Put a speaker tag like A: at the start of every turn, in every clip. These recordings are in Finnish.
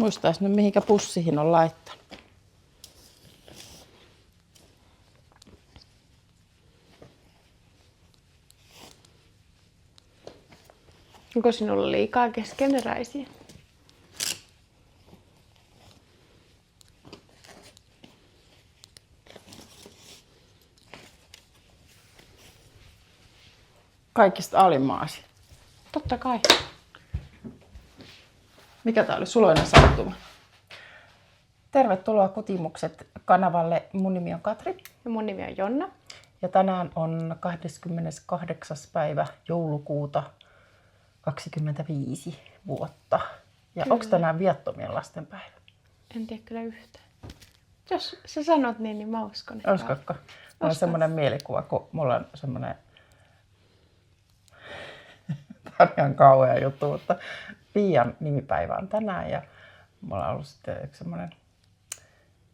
A: Muistais nyt mihinkä pussiin on laittanut.
B: Onko sinulla liikaa keskeneräisiä?
A: Kaikista alimmaasi.
B: Totta kai.
A: Mikä tää oli? Suloinen sattuma. Tervetuloa Kotimukset kanavalle. Mun nimi on Katri.
B: Ja mun nimi on Jonna.
A: Ja tänään on 28. päivä joulukuuta 25 vuotta. Ja onko tänään viattomien lasten päivä?
B: En tiedä kyllä yhtään. Jos sä sanot niin mä uskon. Että
A: Uskotko? Mulla on semmoinen mielikuva, kun mulla on semmoinen... Tämä on ihan kauhea juttu, mutta Pian nimipäivä on tänään ja mulla on ollut sitten yksi semmoinen,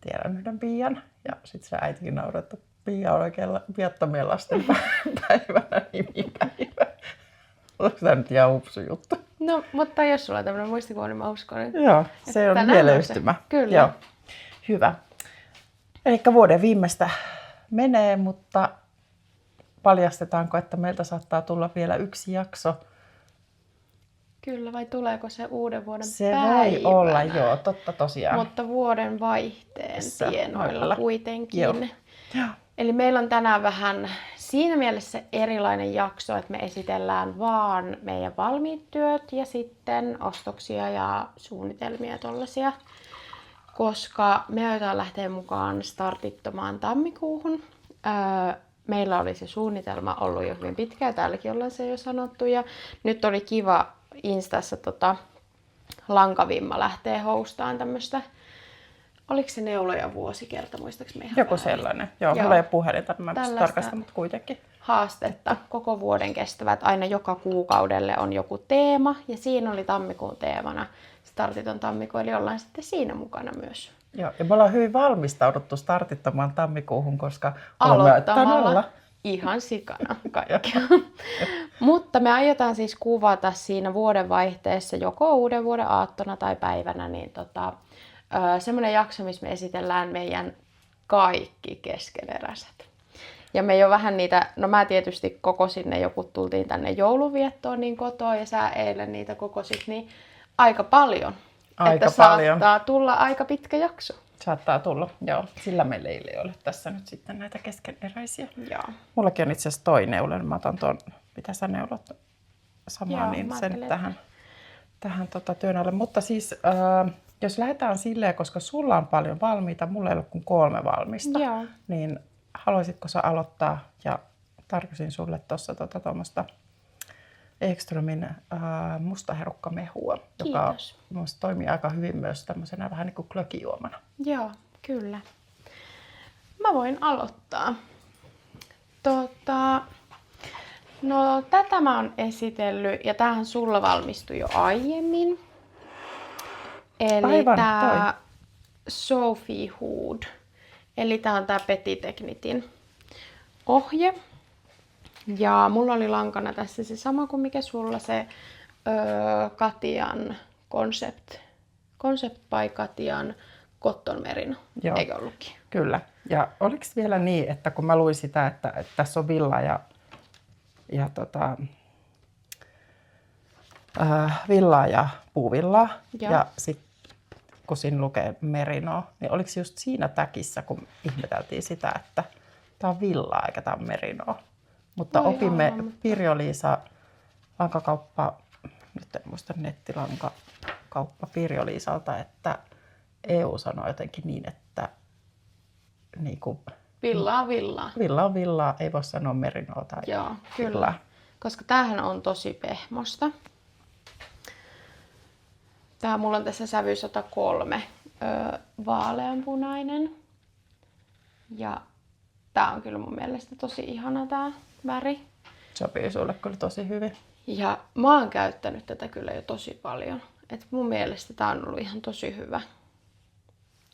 A: tiedän yhden Pian ja sitten se äitikin nauroi, että Pia on oikein viattomien lasten päivänä nimipäivä. Onko tämä nyt ihan hupsu juttu?
B: No, mutta jos sulla on tämmöinen muistikuva, niin mä uskon, että
A: joo, se on mieleyhtymä.
B: Kyllä.
A: Joo. Hyvä. Eli vuoden viimeistä menee, mutta paljastetaanko, että meiltä saattaa tulla vielä yksi jakso?
B: Kyllä, vai tuleeko se uuden vuoden
A: se
B: päivänä?
A: Se voi olla, joo, totta tosiaan.
B: Mutta vuoden vaihteen tienoilla kuitenkin.
A: Joo.
B: Eli meillä on tänään vähän siinä mielessä erilainen jakso, että me esitellään vaan meidän valmiit työt ja sitten ostoksia ja suunnitelmia tollaisia. Koska me aiotaan lähteä mukaan startittomaan tammikuuhun. Meillä oli se suunnitelma ollut jo hyvin pitkään, täälläkin ollaan se jo sanottu. Ja nyt oli kiva Instassa Lankavimma lähtee hostaan tämmöistä. Oliko se neuloja vuosikerta, muistaaks me ihan
A: joku sellainen. Joo, mulla ei ole puhelinta, mä pystyn tarkastamaan, mutta kuitenkin.
B: Haastetta koko vuoden kestävät. Aina joka kuukaudelle on joku teema ja siinä oli tammikuun teemana startiton tammikuu, eli ollaan sitten siinä mukana myös.
A: Joo, ja me ollaan hyvin valmistauduttu startittomaan tammikuuhun, koska
B: aloittamalla ihan sikana kaikkea. Mutta me aiotaan siis kuvata siinä vuodenvaihteessa joko uuden vuoden aattona tai päivänä niin semmoinen jakso, missä me esitellään meidän kaikki keskeneräiset. Ja me jo vähän niitä, no mä tietysti kokosin ne, joku tultiin tänne jouluviettoon niin kotoa ja sä eilen niitä kokosit, niin aika paljon.
A: Aika
B: että
A: paljon.
B: Saattaa tulla aika pitkä jakso.
A: Saattaa tulla, joo. Sillä meillä ei ole tässä nyt sitten näitä keskeneräisiä.
B: Joo.
A: Mullakin on itse asiassa toi neule, mä otan tuon, mitä sä neulot samaan,
B: joo,
A: niin sen tähän työn alle. Mutta siis, jos lähdetään silleen, koska sulla on paljon valmiita, mulla ei ole kuin 3 valmista,
B: joo.
A: Niin haluaisitko sä aloittaa ja tarkoisin sulle tuossa tuommoista Ekströmin mustaherukkamehua, joka minusta toimii aika hyvin myös tämmöisenä vähän niin kuin glögijuomana.
B: Joo, kyllä. Mä voin aloittaa. No tätä mä oon esitellyt ja tämähän sulla valmistui jo aiemmin. Eli tää Sophie Hood. Eli tää on tää Petit Technitin ohje. Ja mulla oli lankana tässä se sama kuin mikä sulla se Katian Concept by Katian Cotton Merino.
A: Joo.
B: Eikö ollutkin?
A: Kyllä. Ja oliko vielä niin, että kun mä luin sitä, että tässä on villa villaa ja puuvillaa ja sitten kun siinä lukee merino, niin oliko just siinä täkissä, kun ihmeteltiin sitä, että tämä on villaa eikä tämä on merinoa. Mutta opimme Pirjo-Liisa lankakauppa, nyt en muista nettilankakauppa Pirjo-Liisalta, että EU sanoo jotenkin niin, että niin kuin,
B: Villaa on villaa.
A: Villa on villaa, ei voi sanoa merinoa tai
B: joo, kyllä.
A: Villaa.
B: Koska tämähän on tosi pehmosta. Tää mulla on tässä sävy 103 vaaleanpunainen. Ja tää on kyllä mun mielestä tosi ihana tää väri.
A: Sopii sulle kyllä tosi hyvin.
B: Ja mä oon käyttänyt tätä kyllä jo tosi paljon. Et mun mielestä tää on ollut ihan tosi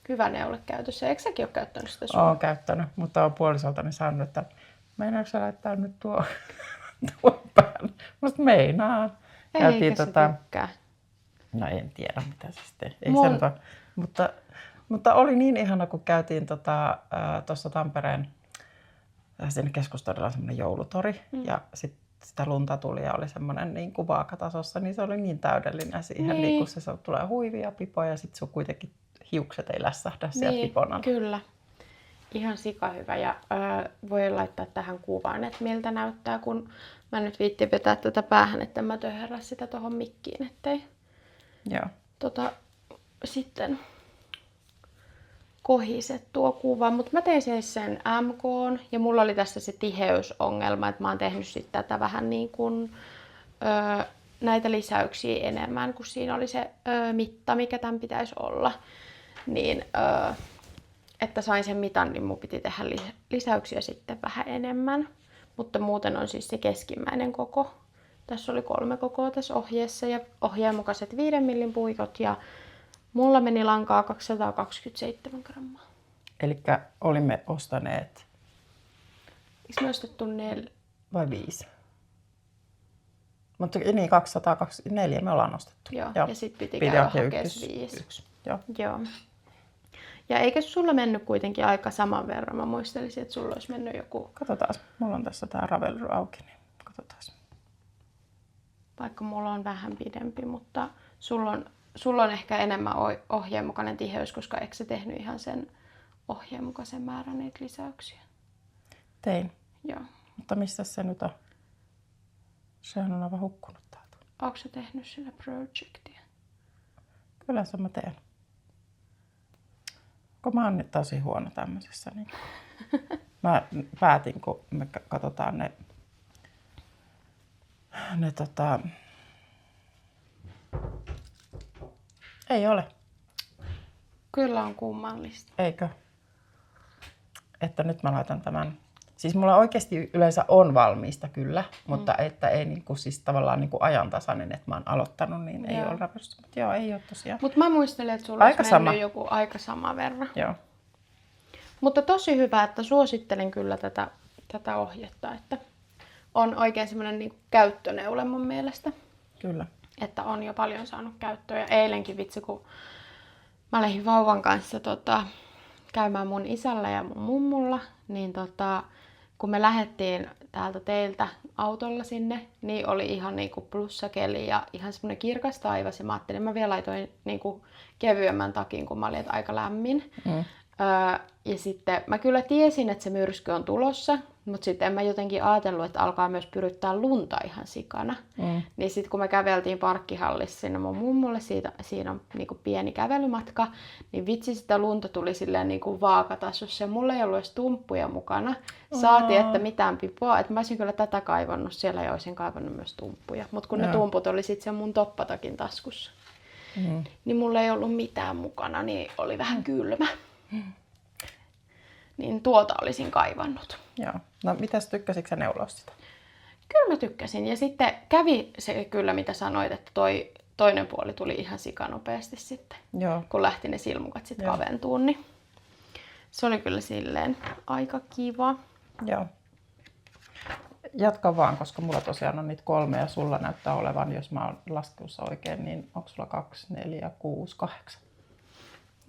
B: hyvä neule käytössä. Eikö säkin ole käyttänyt sitä sun?
A: Oon käyttänyt, mutta oon puolisoltani sanonut, että meinaatko sä laittaa nyt tuon päälle? Musta meinaan.
B: Eikä se tykkää.
A: No en tiedä, mitä se sitten. Ei mutta oli niin ihana, kun käytiin tuossa Tampereen siinä keskustorilla semmoinen joulutori. Ja sitten sitä lunta tuli ja oli semmoinen niin kuin vaakatasossa, niin se oli niin täydellinen siihen. Niin kun se tulee huivia, pipoja ja sitten sun kuitenkin hiukset ei lässähdä sieltä piponan.
B: Kyllä. Ihan sikahyvä ja voi laittaa tähän kuvaan, että miltä näyttää, kun mä nyt viittin vetää tätä päähän, että mä töherrä sitä tuohon mikkiin, ettei sitten kohise tuo kuva. Mutta mä tein sen MK:n ja mulla oli tässä se tiheysongelma, että mä oon tehnyt sitten tätä vähän niin kuin näitä lisäyksiä enemmän, kun siinä oli se mitta, mikä tämän pitäisi olla. Niin että sain sen mitan, niin mun piti tehdä lisäyksiä sitten vähän enemmän. Mutta muuten on siis se keskimmäinen koko. Tässä oli 3 kokoa tässä ohjeessa ja ohjeen mukaiset 5 millin puikot ja mulla meni lankaa 227 grammaa.
A: Elikkä olimme ostaneet...
B: Eikö me ostettu 4?
A: Vai 5? Mutta niin, 224 me ollaan ostettu.
B: Joo. Ja sit piti käydä hakea 5. Joo. Ja eikö sulla mennyt kuitenkin aika saman verran? Mä muistelisin, että sulla olisi mennyt joku...
A: Katsotaan. Mulla on tässä tää Ravelry auki, niin katsotaan.
B: Vaikka mulla on vähän pidempi, mutta sulla on ehkä enemmän ohjeen mukainen tiheys, koska eikö sä tehnyt ihan sen ohjeen mukaisen määrän niitä lisäyksiä?
A: Tein.
B: Joo.
A: Mutta missä se nyt on? Sehän on aivan hukkunut täältä.
B: Ootko sä tehnyt sillä projectia?
A: Kyllä se mä teen. Kun mä oon nyt tosi huono tämmöisessä, niin mä päätin, kun me katsotaan ne ei ole.
B: Kyllä on kummallista.
A: Eikö? Että nyt mä laitan tämän. Siis mulla oikeasti yleensä on valmiista kyllä, mutta että ei niinku, siis tavallaan niinku ajantasainen, että mä oon aloittanut, niin ei ole raportoitu. Mutta joo, ei ole tosiaan.
B: Mutta mä muistelen, että sulla olisi mennyt joku aika sama verran.
A: Joo.
B: Mutta tosi hyvä, että suosittelen kyllä tätä ohjetta, että on oikein semmoinen niin käyttöneule mun mielestä.
A: Kyllä.
B: Että on jo paljon saanut käyttöä. Ja eilenkin vitsi, kun mä lähdin vauvan kanssa käymään mun isällä ja mun mummulla, niin kun me lähdettiin täältä teiltä autolla sinne, niin oli ihan niinku plussakeli ja ihan semmoinen kirkas taivas. Ja mä ajattelin, mä vielä laitoin niinku kevyemmän takin, kun mä olin aika lämmin. Ja sitten mä kyllä tiesin, että se myrsky on tulossa, mutta sitten en mä jotenkin ajatellut, että alkaa myös pyryttää lunta ihan sikana. Niin sitten kun me käveltiin parkkihallissa sinne mun mummulle, siinä on niinku pieni kävelymatka, niin vitsi sitä lunta tuli silleen niinku vaakatasossa ja mulla ei ollut edes tumppuja mukana. Saatiin, että mitään pipoa, että mä olisin kyllä tätä kaivannut siellä ja olisin kaivannut myös tumppuja. Mutta kun ne tumput oli sitten sen mun toppatakin taskussa, niin mulla ei ollut mitään mukana, niin oli vähän kylmä. Niin tuota olisin kaivannut.
A: Joo. No mitäs tykkäsitkö sä neuloa sitä?
B: Kyllä mä tykkäsin. Ja sitten kävi se kyllä, mitä sanoit, että toi toinen puoli tuli ihan sikanopeasti sitten.
A: Joo.
B: Kun lähti ne silmukat sitten kaventuun, niin se oli kyllä silleen aika kiva.
A: Joo. Jatka vaan, koska mulla tosiaan on niitä 3 ja sulla näyttää olevan, jos mä oon laskussa oikein, niin onko sulla 2, 4, 6, 8?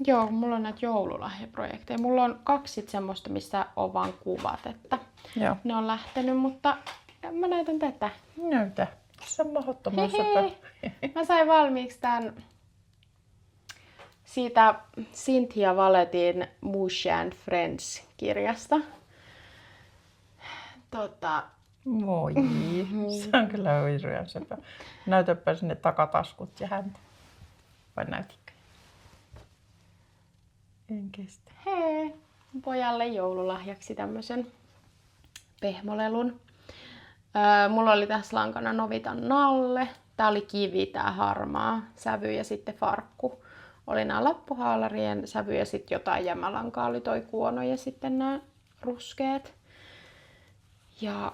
B: Joo, mulla on näitä joululahjaprojekteja. Mulla on 2 semmoista, missä on vaan kuvat, että ne on lähtenyt, mutta mä näytän tätä.
A: Näytä. Se on mahdottoman söpö.
B: Mä sain valmiiksi tämän siitä Cynthia Valetin Mushi and Friends-kirjasta.
A: Voi, se on kyllä hirveän söpö. Näytäpä sinne takataskut ja häntä. Vai näytitkö? En kestä.
B: Hei, pojalle joululahjaksi tämmöisen pehmolelun. Mulla oli tässä lankana Novitan Nalle. Tää oli kivi, tää harmaa sävy ja sitten farkku. Oli nää lappuhaalarien sävy ja sitten jotain jämälankaa oli toi kuono ja sitten nämä ruskeat. Ja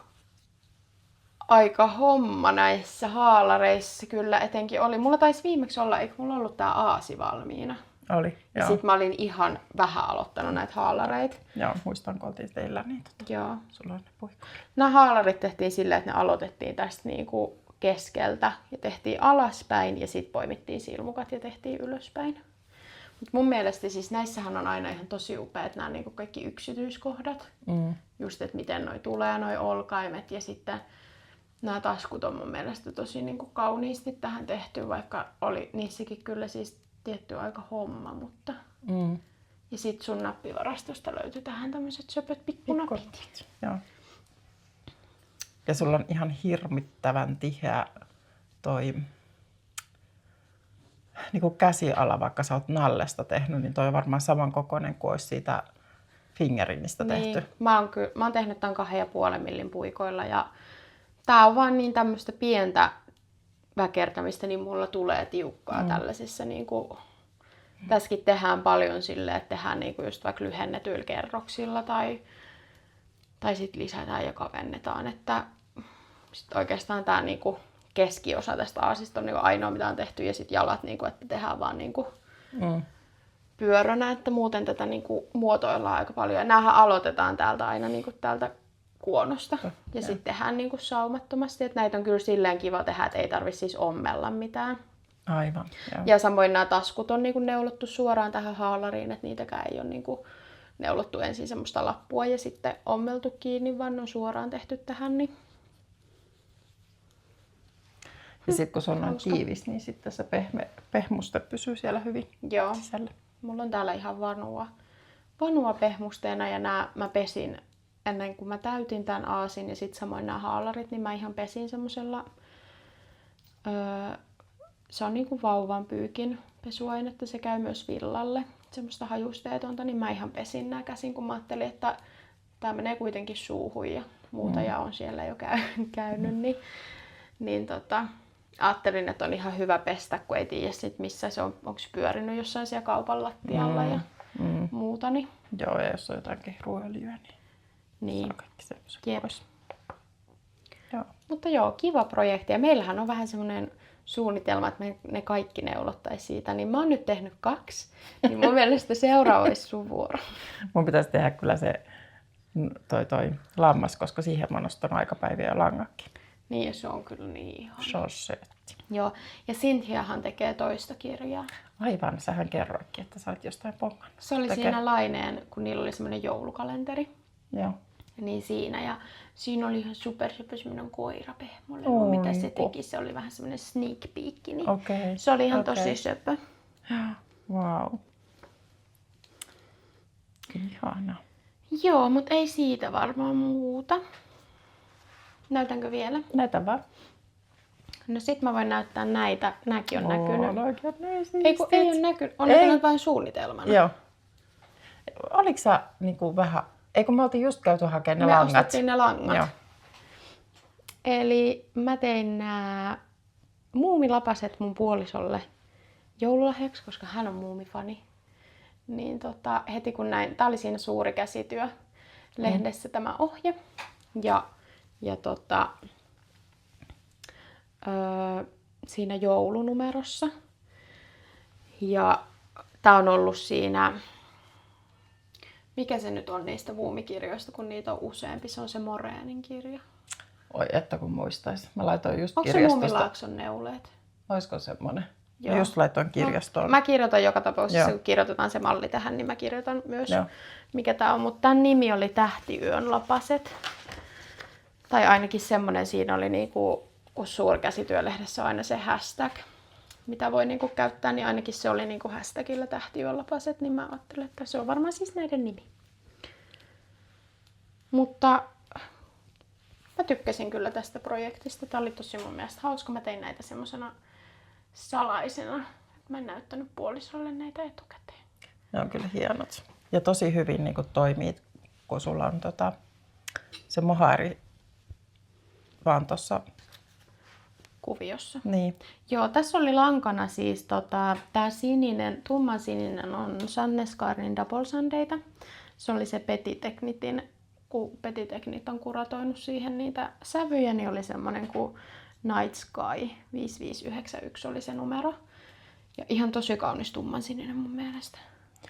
B: aika homma näissä haalareissa kyllä etenkin oli. Mulla taisi viimeksi olla, eikö mulla ollut tää aasi valmiina?
A: Oli,
B: ja sitten mä olin ihan vähän aloittanut näitä haalareita.
A: Joo, muistan, kun oltiin teillä, niin
B: joo.
A: Sulla on ne puikkoja.
B: Nämä haalarit tehtiin silleen, että ne aloitettiin tästä niinku keskeltä ja tehtiin alaspäin ja sitten poimittiin silmukat ja tehtiin ylöspäin. Mut mun mielestä siis näissähän on aina ihan tosi upeat nämä niinku kaikki yksityiskohdat. Just, että miten noi tulee, noi olkaimet ja sitten nämä taskut on mun mielestä tosi niinku kauniisti tähän tehty, vaikka oli niissäkin kyllä siis tietty aika homma, mutta... Ja sit sun nappivarastosta löytyi tähän tämmöiset söpöt pikkunapit.
A: Joo. Ja sulla on ihan hirmittävän tiheä toi niin käsiala, vaikka sä oot nallesta tehnyt, niin toi on varmaan samankokoinen kuin olisi siitä fingerinistä tehty.
B: Niin, mä oon tehnyt tämän 2,5 millin puikoilla ja tää on vaan niin tämmöistä pientä väkertämistä, niin mulla tulee tiukkaa tällaisessa niinku... Tässäkin tehdään paljon silleen, että tehdään niinku just vaikka lyhennetyillä kerroksilla tai sit lisätään ja kavennetaan. Että sit oikeastaan tää niinku keskiosa tästä aasista on niinku ainoa mitä on tehty ja sit jalat, niinku, että tehdään vaan niinku pyörönä. Että muuten tätä niinku muotoillaan aika paljon. Ja näähän aloitetaan täältä aina niinku täältä kuonosta ja sitten tehdään niinku saumattomasti. Että näitä on kyllä silleen kiva tehdä, että ei tarvitse siis ommella mitään.
A: Aivan. Joo.
B: Ja samoin nämä taskut on niinku neulottu suoraan tähän haalariin, että niitäkään ei ole niinku neulottu ensin semmoista lappua ja sitten ommeltu kiinni, vaan on suoraan tehty tähän. Niin...
A: Ja sitten kun se on tiivis, niin sitten se pehmuste pysyy siellä hyvin sisällä.
B: Mulla on täällä ihan vanua pehmusteena ja mä pesin ennen kuin mä täytin tämän aasin ja sitten samoin nämä haalarit, niin mä ihan pesin semmosella... Se on niinku vauvan pyykin pesuainetta, se käy myös villalle, semmoista hajusteetonta, niin mä ihan pesin nää käsin, kun mä ajattelin, että tää menee kuitenkin suuhun ja muuta ja on siellä jo käynyt, niin ajattelin, että on ihan hyvä pestä, kun ei tiedä sit missä se on, onko se pyörinyt jossain siellä kaupan lattialla ja muuta. Niin.
A: Joo, ja jos on jotakin ruoöljyä, niin saa kaikki semmoiset pois.
B: Joo. Mutta joo, kiva projekti ja meillähän on vähän semmoinen suunnitelma, että me ne kaikki neulottaisi siitä, niin mä oon nyt tehnyt 2, niin mun mielestä seuraava olisi sun vuoro.
A: Mun pitäisi tehdä kyllä se toi lammas, koska siihen mä oon nostanut aikapäiviä ja langakin.
B: Niin ja se on kyllä niin ihana.
A: Se on söötti.
B: Joo, ja Cynthiahan tekee toista kirjaa.
A: Aivan, sähän kerroitkin, että sä olet jostain pongannut.
B: Se oli siinä Laineen, kun niillä oli semmoinen joulukalenteri.
A: Joo.
B: Niin siinä, ja siinä oli ihan supersöpö semmoinen koirapehmolelu, mitä se teki. Se oli vähän semmoinen sneak peek, niin se oli ihan tosi söpö.
A: Wow. Ihana.
B: Joo, mutta ei siitä varmaan muuta. Näytänkö vielä?
A: Näytä vaan.
B: No sit mä voin näyttää näitä. Nääkin on näkynyt.
A: Ei
B: ole näkynyt. On näkynyt vain suunnitelmana.
A: Joo. Oliko sä niinku vähän... Eikö me oltiin just käyty hakemaan ne langat?
B: Me ostettiin ne langat.
A: Joo.
B: Eli mä tein nämä muumilapaset mun puolisolle joululahjaksi, koska hän on muumifani. Niin heti kun näin, tää oli siinä suuri käsityö lehdessä tämä ohje. Ja siinä joulunumerossa. Ja tää on ollut siinä... Mikä se nyt on niistä muumikirjoista, kun niitä on useampi? Se on se Moreenin kirja.
A: Oi, että kun muistais. Mä laitoin just
B: onko
A: kirjastosta.
B: Onko se Muumilaakson neuleet?
A: Olisiko semmonen? Joo. Just laitoin kirjastoon.
B: No, mä kirjoitan joka tapauksessa, kun kirjoitetaan se malli tähän, niin mä kirjoitan myös, mikä tää on. Mutta tämän nimi oli Tähtiyön lapaset. Tai ainakin semmonen siinä oli, niinku, kun suurkäsityölehdessä on aina se hashtag, mitä voi niinku käyttää, niin ainakin se oli niinku hashtagillä Tähtiyön lapaset, niin mä ajattelin, että se on varmaan siis näiden nimi. Mutta mä tykkäsin kyllä tästä projektista. Tää oli tosi mun mielestä hauska. Mä tein näitä semmosena salaisena. Mä en näyttänyt puolisolle näitä etukäteen.
A: Ne on kyllä hienot. Ja tosi hyvin niin toimii, kun sulla on se mohairi vaan tuossa
B: kuviossa.
A: Niin.
B: Joo, tässä oli lankana siis tää sininen, tumman sininen on Sannescarnin Double Sundaita. Se oli se Petitechnitin, kun Petitechnit on kuratoinut siihen niitä sävyjä, niin oli semmonen kuin Night Sky 5591 oli se numero. Ja ihan tosi kaunis tumman sininen mun mielestä.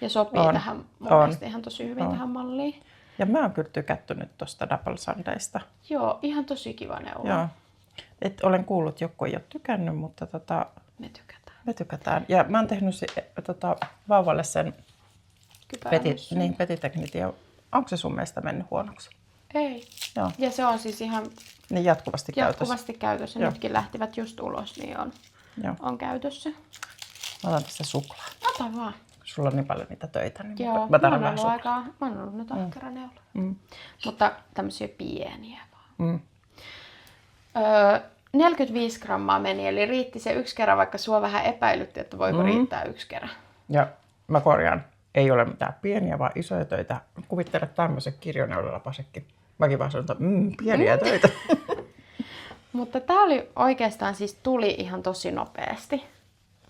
B: Ja sopii tähän mun mielestä ihan tosi hyvin tähän malliin.
A: Ja mä oon kyllä tykätty nyt tosta Double Sundaysta.
B: Joo, ihan tosi kiva neula.
A: Joo. Et olen kuullut, joku ei ole tykännyt, mutta
B: Me tykätään.
A: me tykätään. Ja mä oon tehnyt vauvalle sen petiteknitin. Onko se sun mielestä mennyt huonoksi?
B: Ei.
A: Joo.
B: Ja se on siis ihan
A: Niin jatkuvasti käytössä.
B: jatkuvasti käytössä.
A: Joo.
B: Nytkin lähtivät just ulos, niin
A: Joo.
B: on käytössä.
A: Mä otan tässä suklaa.
B: Ota vaan.
A: Sulla on niin paljon niitä töitä, niin
B: Joo,
A: mä tarvitsen vähän suklaa.
B: mä oon ollut nyt ahkera neula.
A: Mm.
B: Mutta tämmöisiä pieniä vaan.
A: Mm.
B: 45 grammaa meni, eli riitti se yksi kerran, vaikka sua vähän epäilytti, että voiko riittää yksi kerran.
A: Ja mä korjaan, ei ole mitään pieniä, vaan isoja töitä. Kuvittele tämmöisen kirjoneulalapasekin. Mäkin vaan sanon, että pieniä töitä.
B: Mutta tää oli oikeastaan siis tuli ihan tosi nopeasti.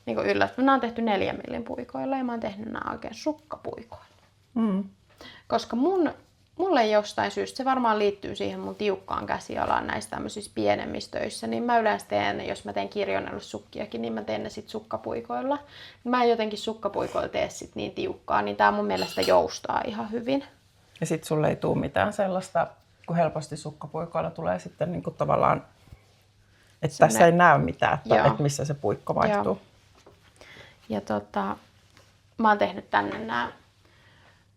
B: Niin kuin yllättävän. Nämä on tehty 4 millin puikoilla ja mä oon tehnyt nämä oikein sukkapuikoilla.
A: Mm.
B: Koska mulle jostain syystä, se varmaan liittyy siihen mun tiukkaan käsialaan näissä tämmöisissä pienemmissä töissä, niin mä yleensä teen, jos mä teen kirjoneussukkiakin, niin mä teen ne sit sukkapuikoilla. Mä en jotenkin sukkapuikoilla tee sit niin tiukkaa, niin tää mun mielestä joustaa ihan hyvin.
A: Ja sit sulle ei tule mitään sellaista, kun helposti sukkapuikoilla tulee sitten niin kuin tavallaan, että tässä ei näy mitään, että missä se puikko vaihtuu.
B: Joo. Ja mä oon tehnyt tänne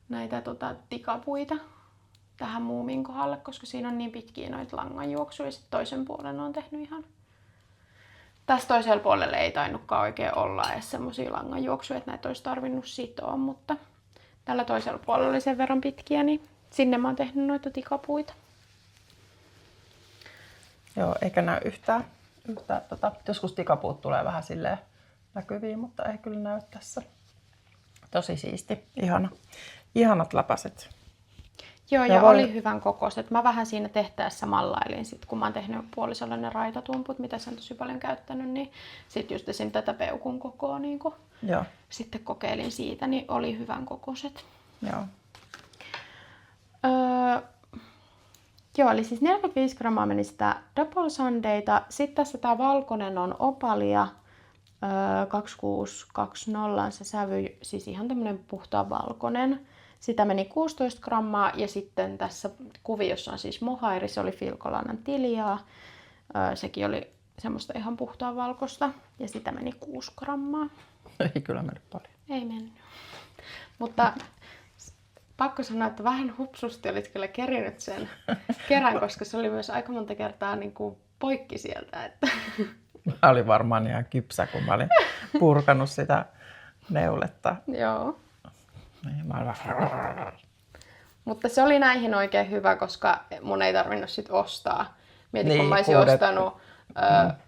B: näitä tikapuita tähän muumin kohdalle, koska siinä on niin pitkiä noita langanjuoksuja. Sitten toisen puolen on tehnyt ihan... Tässä toisella puolella ei tainnutkaan oikein olla edes semmosia langanjuoksuja, että näitä olisi tarvinnut sitoa, mutta tällä toisella puolella oli sen verran pitkiä, niin sinne mä oon tehnyt noita tikapuita.
A: Joo, eikä näy yhtään. Joskus tikapuut tulee vähän silleen näkyviin, mutta ei kyllä näy tässä. Tosi siisti, ihana. Ihanat lapaset.
B: Joo, ja oli hyvän kokoiset. Mä vähän siinä tehtäessä mallailin, sit, kun mä oon tehnyt puolisolle ne raitatumput, mitä sä on tosi paljon käyttänyt, niin sit just esim. Tätä peukun kokoa niin sitten kokeilin siitä, niin oli hyvän kokoiset.
A: Joo.
B: Joo, eli siis 45 grammaa meni sitä double sundaita. Sitten tässä tää valkoinen on Opalia 2620 se sävy, siis ihan tämmönen puhtaan valkoinen. Sitä meni 16 grammaa ja sitten tässä kuviossa on siis mohairi, se oli Filcolanan Tiliaa. Sekin oli semmoista ihan puhtaan valkoista ja sitä meni 6 grammaa.
A: Ei kyllä mennyt paljon.
B: Ei mennyt. Mutta pakko sanoa, että vähän hupsusti olit kyllä kerinyt sen kerran, koska se oli myös aika monta kertaa niin kuin poikki sieltä. Että...
A: Mä olin varmaan ihan kypsä, kun mä olin purkanut sitä neuletta.
B: Joo.
A: Niin, mä olin
B: Mutta se oli näihin oikein hyvä, koska mun ei tarvinnut sit ostaa. Mietin, kun mä olisin ostanut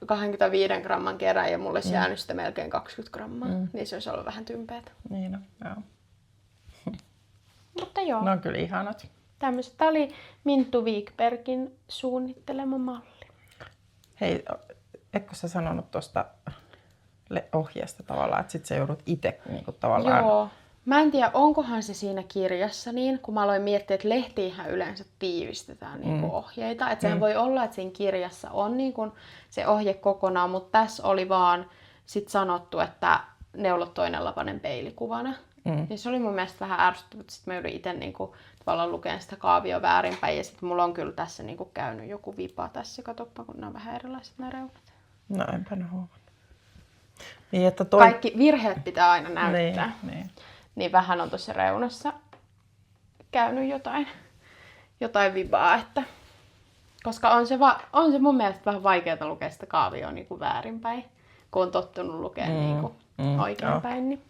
B: 25 gramman kerran ja mulle olisi jäänyt sitä melkein 20 grammaa, niin se olisi ollut vähän tympeätä.
A: Niin, no, joo.
B: Mutta joo.
A: Ne on kyllä ihanat.
B: Tämmöiset. Tämä oli Minttu Wikbergin suunnittelema malli.
A: Hei, etkö sä sanonut tuosta ohjeesta tavallaan, että sit sä joudut itse niin kuin tavallaan...
B: Joo. Mä en tiedä, onkohan se siinä kirjassa niin, kun mä aloin miettiä, että lehtiinhän yleensä tiivistetään niin kuin ohjeita. Että sehän voi olla, että siinä kirjassa on niin kuin se ohje kokonaan, mutta tässä oli vaan sit sanottu, että neulot toinen lapanen peilikuvana. Niin se oli mun mielestä vähän ärsyttävää, että sit mä joudun itse niin kuin tavallaan lukemaan sitä kaavia väärinpäin. Ja sit mulla on kyllä tässä niin kuin käynyt joku vipa tässä, katoppa, kun nämä on vähän erilaiset nämä reunat.
A: No enpä ne huomannut. Niin, että
B: kaikki virheet pitää aina näyttää. Niin vähän on tuossa reunassa käynyt jotain vibaa, että koska on se mun mielestä vähän vaikeaa lukea sitä kaavioa niin kuin väärinpäin, kun on tottunut lukemaan niin kuin oikeinpäin. Niin.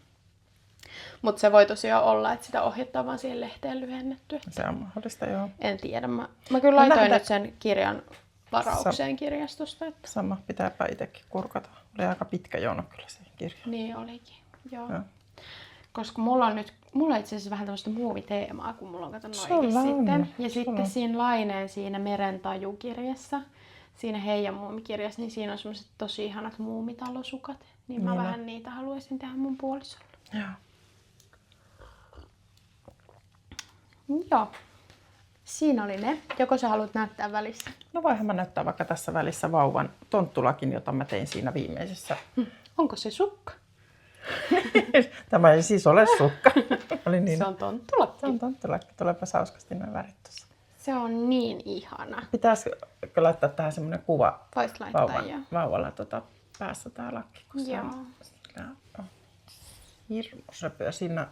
B: Mutta se voi tosiaan olla, että sitä ohjetta on vaan siihen lehteen lyhennetty.
A: Se on mahdollista, joo.
B: En tiedä. Mä kyllä laitoin nyt sen kirjan varaukseen kirjastosta. Että...
A: Sama, pitääpä itsekin kurkata. Oli aika pitkä jono kyllä se kirja.
B: Niin olikin, joo. Koska mulla on itse asiassa vähän tämmöistä muoviteemaa, kun mulla on noikin sitten. Ja sitten siinä Laineen siinä Merentaju-kirjassa, siinä Heija muumikirjassa, niin siinä on semmoiset tosi ihanat muumitalosukat. Niin mä vähän niitä haluaisin tehdä mun puolisolle.
A: Joo.
B: Joo. Siinä oli ne. Joko sä haluat näyttää välissä?
A: No voihan mä näyttää vaikka tässä välissä vauvan tonttulakin, jota mä tein siinä viimeisessä.
B: Onko se sukka?
A: Tämä ei siis ole sukka. Oli niin.
B: Se on tonttulakki.
A: Se on tonttulakki. Tuleepa hauskasti noin värit tuossa.
B: Se on niin ihana.
A: Pitäisi Voisitko laittaa tähän semmoinen kuva
B: Vois laittaa, joo.
A: vauvalla päässä tää lakki, kun
B: Joo.
A: sillä on hirmu söpöä. Siinä,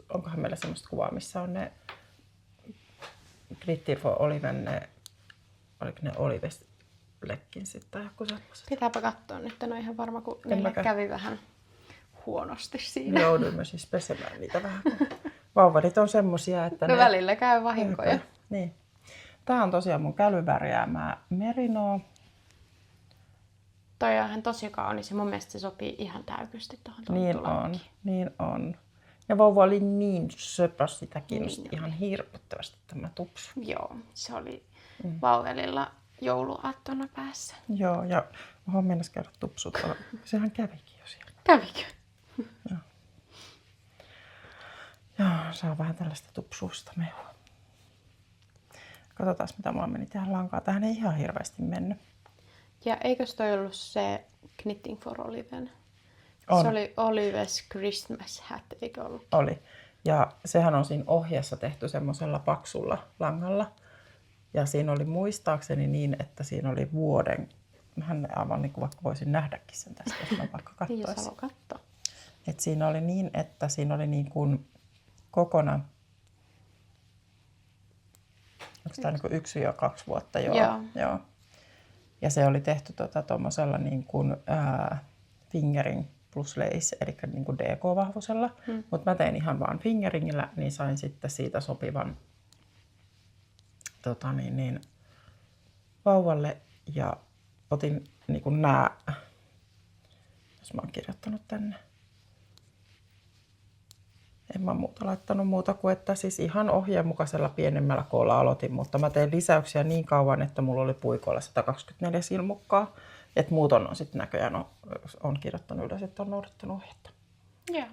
A: onkohan meillä semmoista kuvaa, missä on ne Gritty for Oliven, oliko ne Olives-lekkin sitten tai joku semmoiset.
B: Pitääpä katsoa nyt, en ole ihan varma, kun niille kävi vähän huonosti siinä.
A: Jouduimme siis pesemään niitä vähän. Vauvadit on semmosia, että
B: no välillä käy vahinkoja.
A: Niin. Tää on tosiaan mun kälyvärjäämää merinoa.
B: Toi on ihan tosi kaunis ja mun mielestä se sopii ihan täykysti tuohon
A: Niin on. Ja vauva oli niin söpö, sitä kiinnosti ihan hirvittävästi tämä tupsu.
B: Joo, se oli Vauvelilla jouluaattona päässä.
A: Joo, ja mä oon mennessä käydä tupsut. Sehän kävikin jo siellä.
B: Kävikö?
A: Joo, saa vähän tällaista tupsuusta mehua. Katsotaan, mitä mulla meni tähän lankaan. Tähän ei ihan hirveästi mennyt.
B: Ja eikös toi ollut se Knitting for Oliven?
A: On.
B: Se oli Olives Christmas hat, eikö ollut?
A: Oli. Ja sehän on siinä ohjeessa tehty semmoisella paksulla langalla. Ja siinä oli muistaakseni niin, että siinä oli vuoden. Mähän aivan niin kuin vaikka voisin nähdäkin sen tästä, jos mä vaikka katsoisin.
B: Jos haluaa katsoa.
A: Et siinä oli niin, että siinä oli niin kuin kokonaan. Onko tämä niin 1-2 vuotta? Joo. Ja se oli tehty tuommoisella niin kuin fingering plus lace, eli niin kuin DK-vahvusella. Mutta mä tein ihan vaan fingeringillä, niin sain sitten siitä sopivan vauvalle. Ja otin niin kuin nämä, jos mä oon kirjoittanut tänne. En mä muuta laittanut muuta kuin, että siis ihan ohjeen mukaisella pienemmällä koolla aloitin, mutta mä tein lisäyksiä niin kauan, että mulla oli puikoilla 124 silmukkaa. Että muut on sitten näköjään on kirjoittanut ylös, että on noudattanut ohjetta.
B: Joo.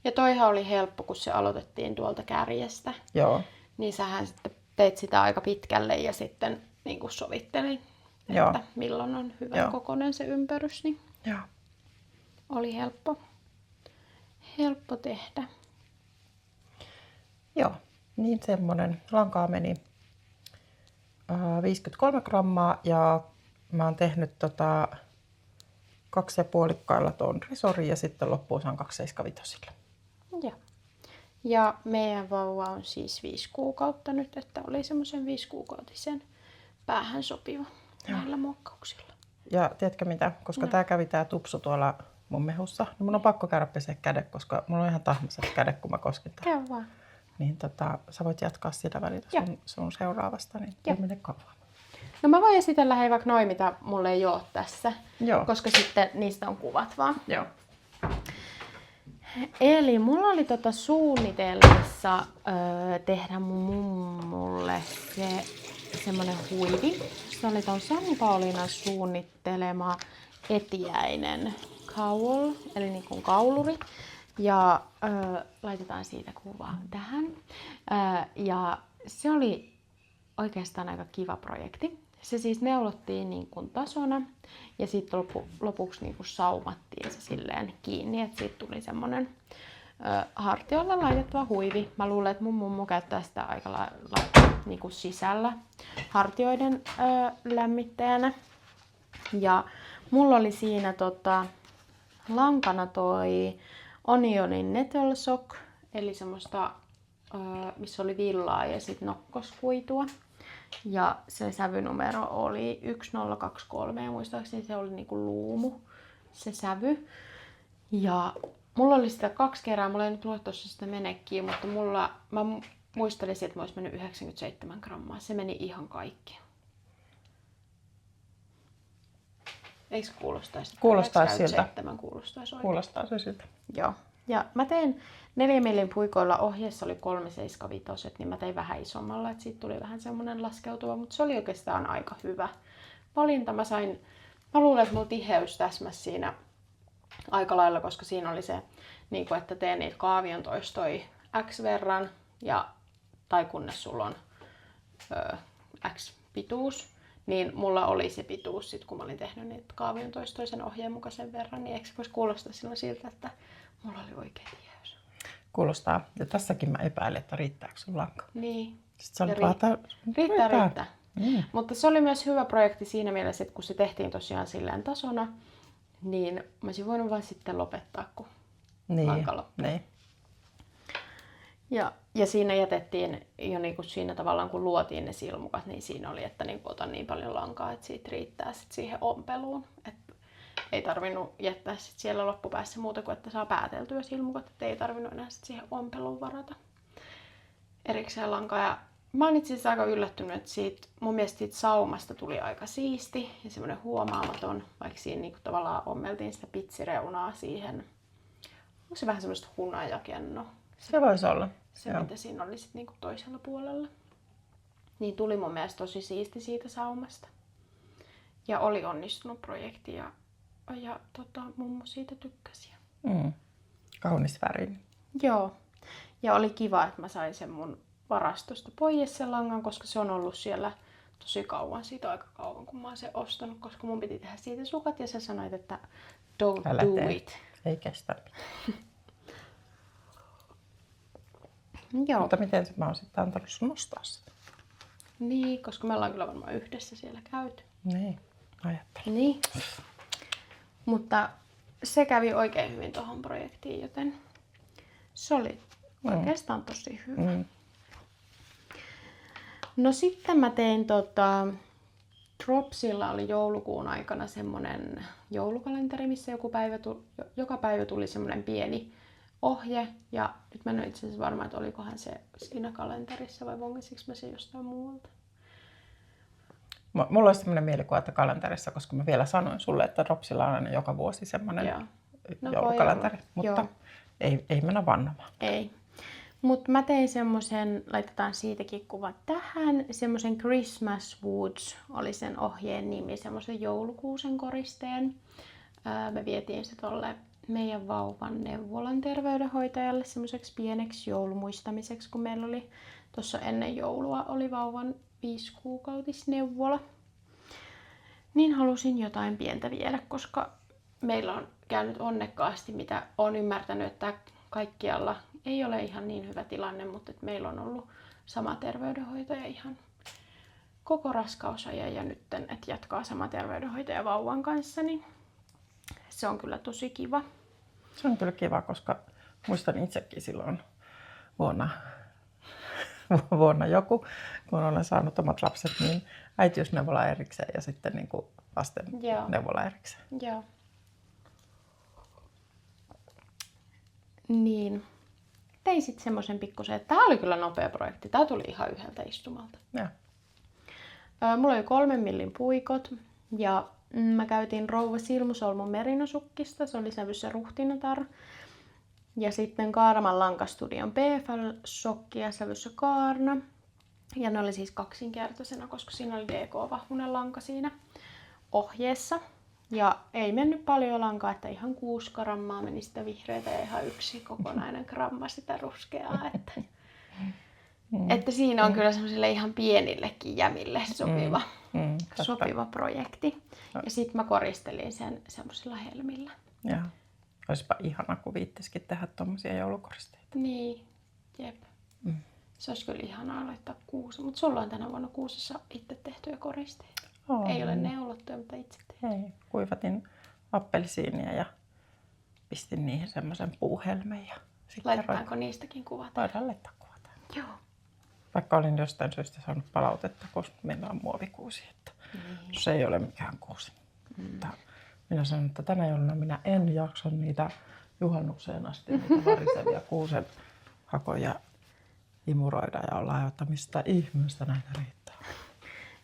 B: Ja toihan oli helppo, kun se aloitettiin tuolta kärjestä.
A: Joo.
B: Niin sähän sitten teit sitä aika pitkälle ja sitten niin kuin sovittelin, että milloin on hyvän kokoinen se ympärys. Niin
A: Joo.
B: oli helppo tehdä.
A: Joo, niin semmonen. Lankaa meni 53 grammaa ja mä oon tehnyt 2,5 tuon risorin ja sitten loppuun saan 2,75.
B: Joo. Ja meidän vauva on siis 5 kuukautta nyt, että oli semmoisen 5-kuukautisen päähän sopiva näillä muokkauksilla.
A: Ja tiedätkö mitä, koska tää kävi tää tupsu tuolla mun mehussa, niin mun on pakko käydä pesee kädet, koska mulla on ihan tahmiset kädet, kun mä koskin tähän.
B: Käy vaan.
A: Niin sä voit jatkaa sitä välillä sun seuraavasta, niin ei mene kauan.
B: No mä voin esitellä hei vaikka noin, mitä mulla ei ole tässä,
A: Joo.
B: koska sitten niistä on kuvat vaan.
A: Joo.
B: Eli mulla oli suunnitelmissa tehdä mun mummulle semmonen huivi. Se oli ton Sanni Pauliinan suunnittelema etiäinen cowl, eli niin kuin kauluri. Ja laitetaan siitä kuva tähän. Ja se oli oikeastaan aika kiva projekti. Se siis neulottiin niin kuin tasona ja sitten lopuksi niin kuin saumattiin se silleen kiinni, että siitä tuli semmonen hartioilla laitettava huivi. Mä luulen, että mun mummu käyttää sitä aika lailla niin kuin sisällä hartioiden lämmittäjänä. Ja mulla oli siinä lankana toi Onionin Nettle Sock, eli semmoista, missä oli villaa ja sitten nokkoskuitua. Ja se sävynumero oli 1023 ja muistaakseni se oli niinku luumu se sävy. Ja mulla oli sitä 2 kerää, mulla ei nyt lue tuossa sitä menekkiä, mutta mä muistelisin, että mä olisi mennyt 97 grammaa. Se meni ihan kaikki. Eikö kuulostaisi?
A: Kuulostaisi siltä.
B: 7 kuulostaisi oikein.
A: Kuulostaa se siltä.
B: Joo. Ja mä tein 4 millin puikoilla, ohjeessa oli 3,75, niin mä tein vähän isommalla, että siitä tuli vähän semmonen laskeutuva, mutta se oli oikeastaan aika hyvä valinta. Mä luulen, että mulla tiheys täsmäsi siinä aika lailla, koska siinä oli se, niin kuin, että teen niitä kaavion toistoja X verran, tai kunnes sulla on X pituus, niin mulla oli se pituus sit, kun mä olin tehnyt niitä kaavion toistoisen ohjeen mukaisen verran, niin eikö se voisi kuulostaa silloin siltä, että mulla oli oikea tiheys.
A: Kuulostaa. Ja tässäkin mä epäilen, että riittääkö sun lanka.
B: Niin.
A: Sitten riittää.
B: Riittää. Mutta se oli myös hyvä projekti siinä mielessä, että kun se tehtiin tosiaan silleen tasona, niin mä olisin voinut vaan sitten lopettaa, kun lanka loppui.
A: Niin.
B: Ja siinä jätettiin jo niinku siinä tavallaan, kun luotiin ne silmukat, niin siinä oli, että niinku ota niin paljon lankaa, että siitä riittää sit siihen ompeluun. Et ei tarvinnut jättää sit siellä loppupäässä muuta kuin, että saa pääteltyä silmukat, että ei tarvinnut enää sit siihen ompeluun varata erikseen lankaa. Ja mä oon itse asiassa aika yllättynyt, että mun mielestä siitä saumasta tuli aika siisti ja semmoinen huomaamaton, vaikka siinä niinku tavallaan ommeltiin sitä pitsireunaa siihen. Onko se vähän semmoista hunajakennoa?
A: Se voisi olla.
B: Se, mitä siinä oli sit niinku toisella puolella. Niin tuli mun mielestä tosi siisti siitä saumasta. Ja oli onnistunut projekti ja mummo siitä tykkäsi.
A: Kaunis väri.
B: Joo. Ja oli kiva, että mä sain sen mun varastosta pois sen langan, koska se on ollut siellä tosi kauan. Siitä aika kauan, kun mä oon sen ostanut, koska mun piti tehdä siitä sukat ja sä sanoit, että don't
A: Älä
B: do
A: tee.
B: it.
A: Ei kestä.
B: Joo.
A: Mutta miten mä oon sitten antanut sun nostaa sitä?
B: Niin, koska me ollaan kyllä varmaan yhdessä siellä käyty.
A: Niin, ajattelin.
B: Niin. Mutta se kävi oikein hyvin tuohon projektiin, joten se oli oikeastaan tosi hyvä. No sitten mä tein Dropsilla oli joulukuun aikana semmonen joulukalenteri, missä joka päivä tuli semmonen pieni ohje. Ja nyt mä en ole itse asiassa varma, että olikohan se siinä kalenterissa vai vonkisinko mä se jostain muualta.
A: Mulla olisi sellainen mielikuva, että kalenterissa, koska mä vielä sanoin sulle, että Dropsilla on aina joka vuosi semmoinen joulukalenteri. Mutta ei mennä vannomaan.
B: Ei. Mutta mä tein semmoisen, laitetaan siitäkin kuva tähän, semmoisen Christmas Woods oli sen ohjeen nimi, semmoisen joulukuusen koristeen. Me vietiin se tolle meidän vauvan neuvolan terveydenhoitajalle semmoiseksi pieneksi joulumuistamiseksi, kun meillä oli tuossa ennen joulua oli vauvan 5-kuukautisneuvola. Niin halusin jotain pientä viedä, koska meillä on käynyt onnekkaasti, mitä olen ymmärtänyt, että kaikkialla ei ole ihan niin hyvä tilanne, mutta että meillä on ollut sama terveydenhoitaja ihan koko raskausajan ja nyt että jatkaa sama terveydenhoitaja vauvan kanssa, niin se on kyllä tosi kiva.
A: Se on kyllä kiva, koska muistan itsekin silloin vuonna joku, kun olen saanut omat lapset, niin äitiysneuvola erikseen ja sitten niin kuin lasten neuvola erikseen.
B: Joo. Niin. Tein sitten semmoisen pikkusen, että tää oli kyllä nopea projekti. Tää tuli ihan yhdeltä istumalta.
A: Ja.
B: Mulla oli 3 millin puikot ja mä käytin Rouva Silmusolmun merinosukkista. Se oli sävyssä ruhtinatar. Ja sitten Kaaraman Lankastudion PFL-sokkia sävyssä kaarna. Ja ne oli siis kaksinkertaisena, koska siinä oli DK-vahvunen lanka siinä ohjeessa. Ja ei mennyt paljon lankaa, että ihan 6 grammaa meni sitä vihreätä ja ihan 1 kokonainen gramma sitä ruskeaa. Että siinä on kyllä semmoisille ihan pienillekin jämille sopiva projekti. Ja sitten mä koristelin sen semmoisilla helmillä.
A: Ja. Olisipa ihana, kun viittisikin tehdä tommosia joulukoristeita.
B: Niin, jep. Se olisi kyllä ihanaa laittaa kuusi. Mutta sulla on tänä vuonna kuusessa itse tehtyjä koristeita. Ei ole neulottuja, mutta itse tehtyjä.
A: Ei, kuivatin appelsiinia ja pistin niihin semmoisen puuhelmen.
B: Laitetaanko niistäkin kuvata?
A: Voidaan laittaa kuvata.
B: Joo.
A: Vaikka olin jostain syystä saanut palautetta, koska meillä on muovikuusi. Että se ei ole mikään kuusi. Mutta minä sanon, että tänä jouluna minä en jaksa niitä juhannukseen asti niitä varisevia kuusen hakoja imuroida ja olla että mistä ihmeestä näitä riittää.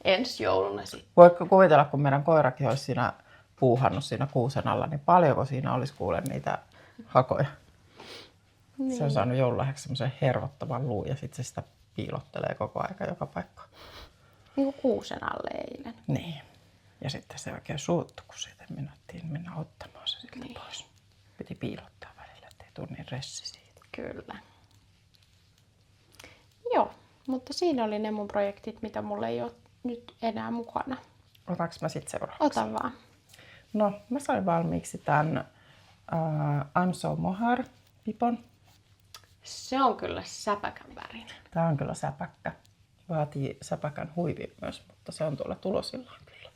B: Ensi jouluna sitten.
A: Voitko kuvitella, kun meidän koirakin olisi siinä puuhannut siinä kuusen alla, niin paljonko siinä olisi kuule niitä hakoja? Niin. Se on saanut joululahjaksi semmoisen hervottavan luun ja sitten se sitä piilottelee koko aika joka paikkaan.
B: Niin kuin kuusen alle eilen.
A: Niin. Ja sitten se oikein suuttu, kun siitä mennä ottamaan se siltä pois. Piti piilottaa välillä, ettei tule niin ressi siitä.
B: Kyllä. Joo, mutta siinä oli ne mun projektit, mitä mulla ei ole nyt enää mukana.
A: Otanko mä sitten seuraavaksi?
B: Ota vaan.
A: No, mä sain valmiiksi tämän Anso Mohar pipon.
B: Se on kyllä säpäkän värinen.
A: Tää on kyllä säpäkkä. vaatii säpäkän huivin myös, mutta se on tuolla tulosillaan kyllä.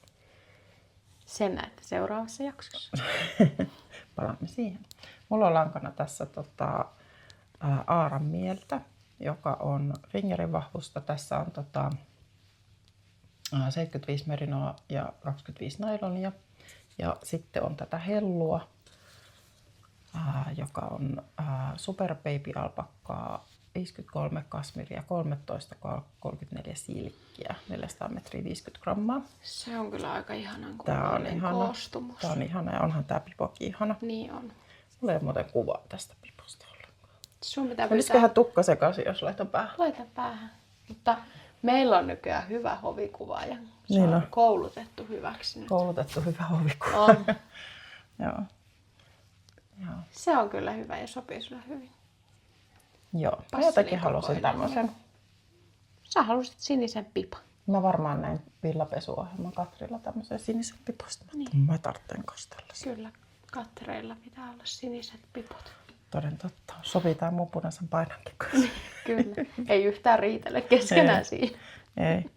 B: Sen näette seuraavassa jaksossa.
A: Palaamme siihen. Mulla on lankana tässä Aaran mieltä, joka on fingerin vahvusta. Tässä on 75 merinoa ja 25 nailonia. Ja sitten on tätä hellua, joka on Super Baby alpakkaa, 53 kasmiria, 13,34 silkkiä, 400 metriä 50 grammaa.
B: Se on kyllä aika ihanan
A: Tää on
B: kuvainen
A: ihana.
B: koostumus.
A: Tää on ihana ja onhan tää pipokin ihana.
B: Niin on.
A: Mulla ei ole muuten kuvaa tästä piposta ollenkaan.
B: Sun pitää
A: Olisiköhän tukka sekaisin, jos laitan päähän?
B: Laita päähän. Mutta meillä on nykyään hyvä hovikuvaaja. Se
A: Niin
B: on
A: on.
B: koulutettu hyväksi nyt.
A: Koulutettu hyvä hovikuva.
B: On.
A: Joo. Joo.
B: Se on kyllä hyvä ja sopii sulle hyvin.
A: Joo. Mä
B: Passelin
A: jotenkin halusin
B: kokoinen.
A: tämmöisen.
B: Sä halusit sinisen pipan.
A: Mä varmaan näin villapesuohjelman Katrilla tämmöisen sinisen piposta.
B: Niin.
A: Mä tarvitsen kastella sen.
B: Kyllä, kattereilla pitää olla siniset pipot.
A: Toden totta. Sopii tää mun punaisen painankin kanssa.
B: Kyllä. Ei yhtään riitele keskenään
A: Ei.
B: siinä.
A: Ei.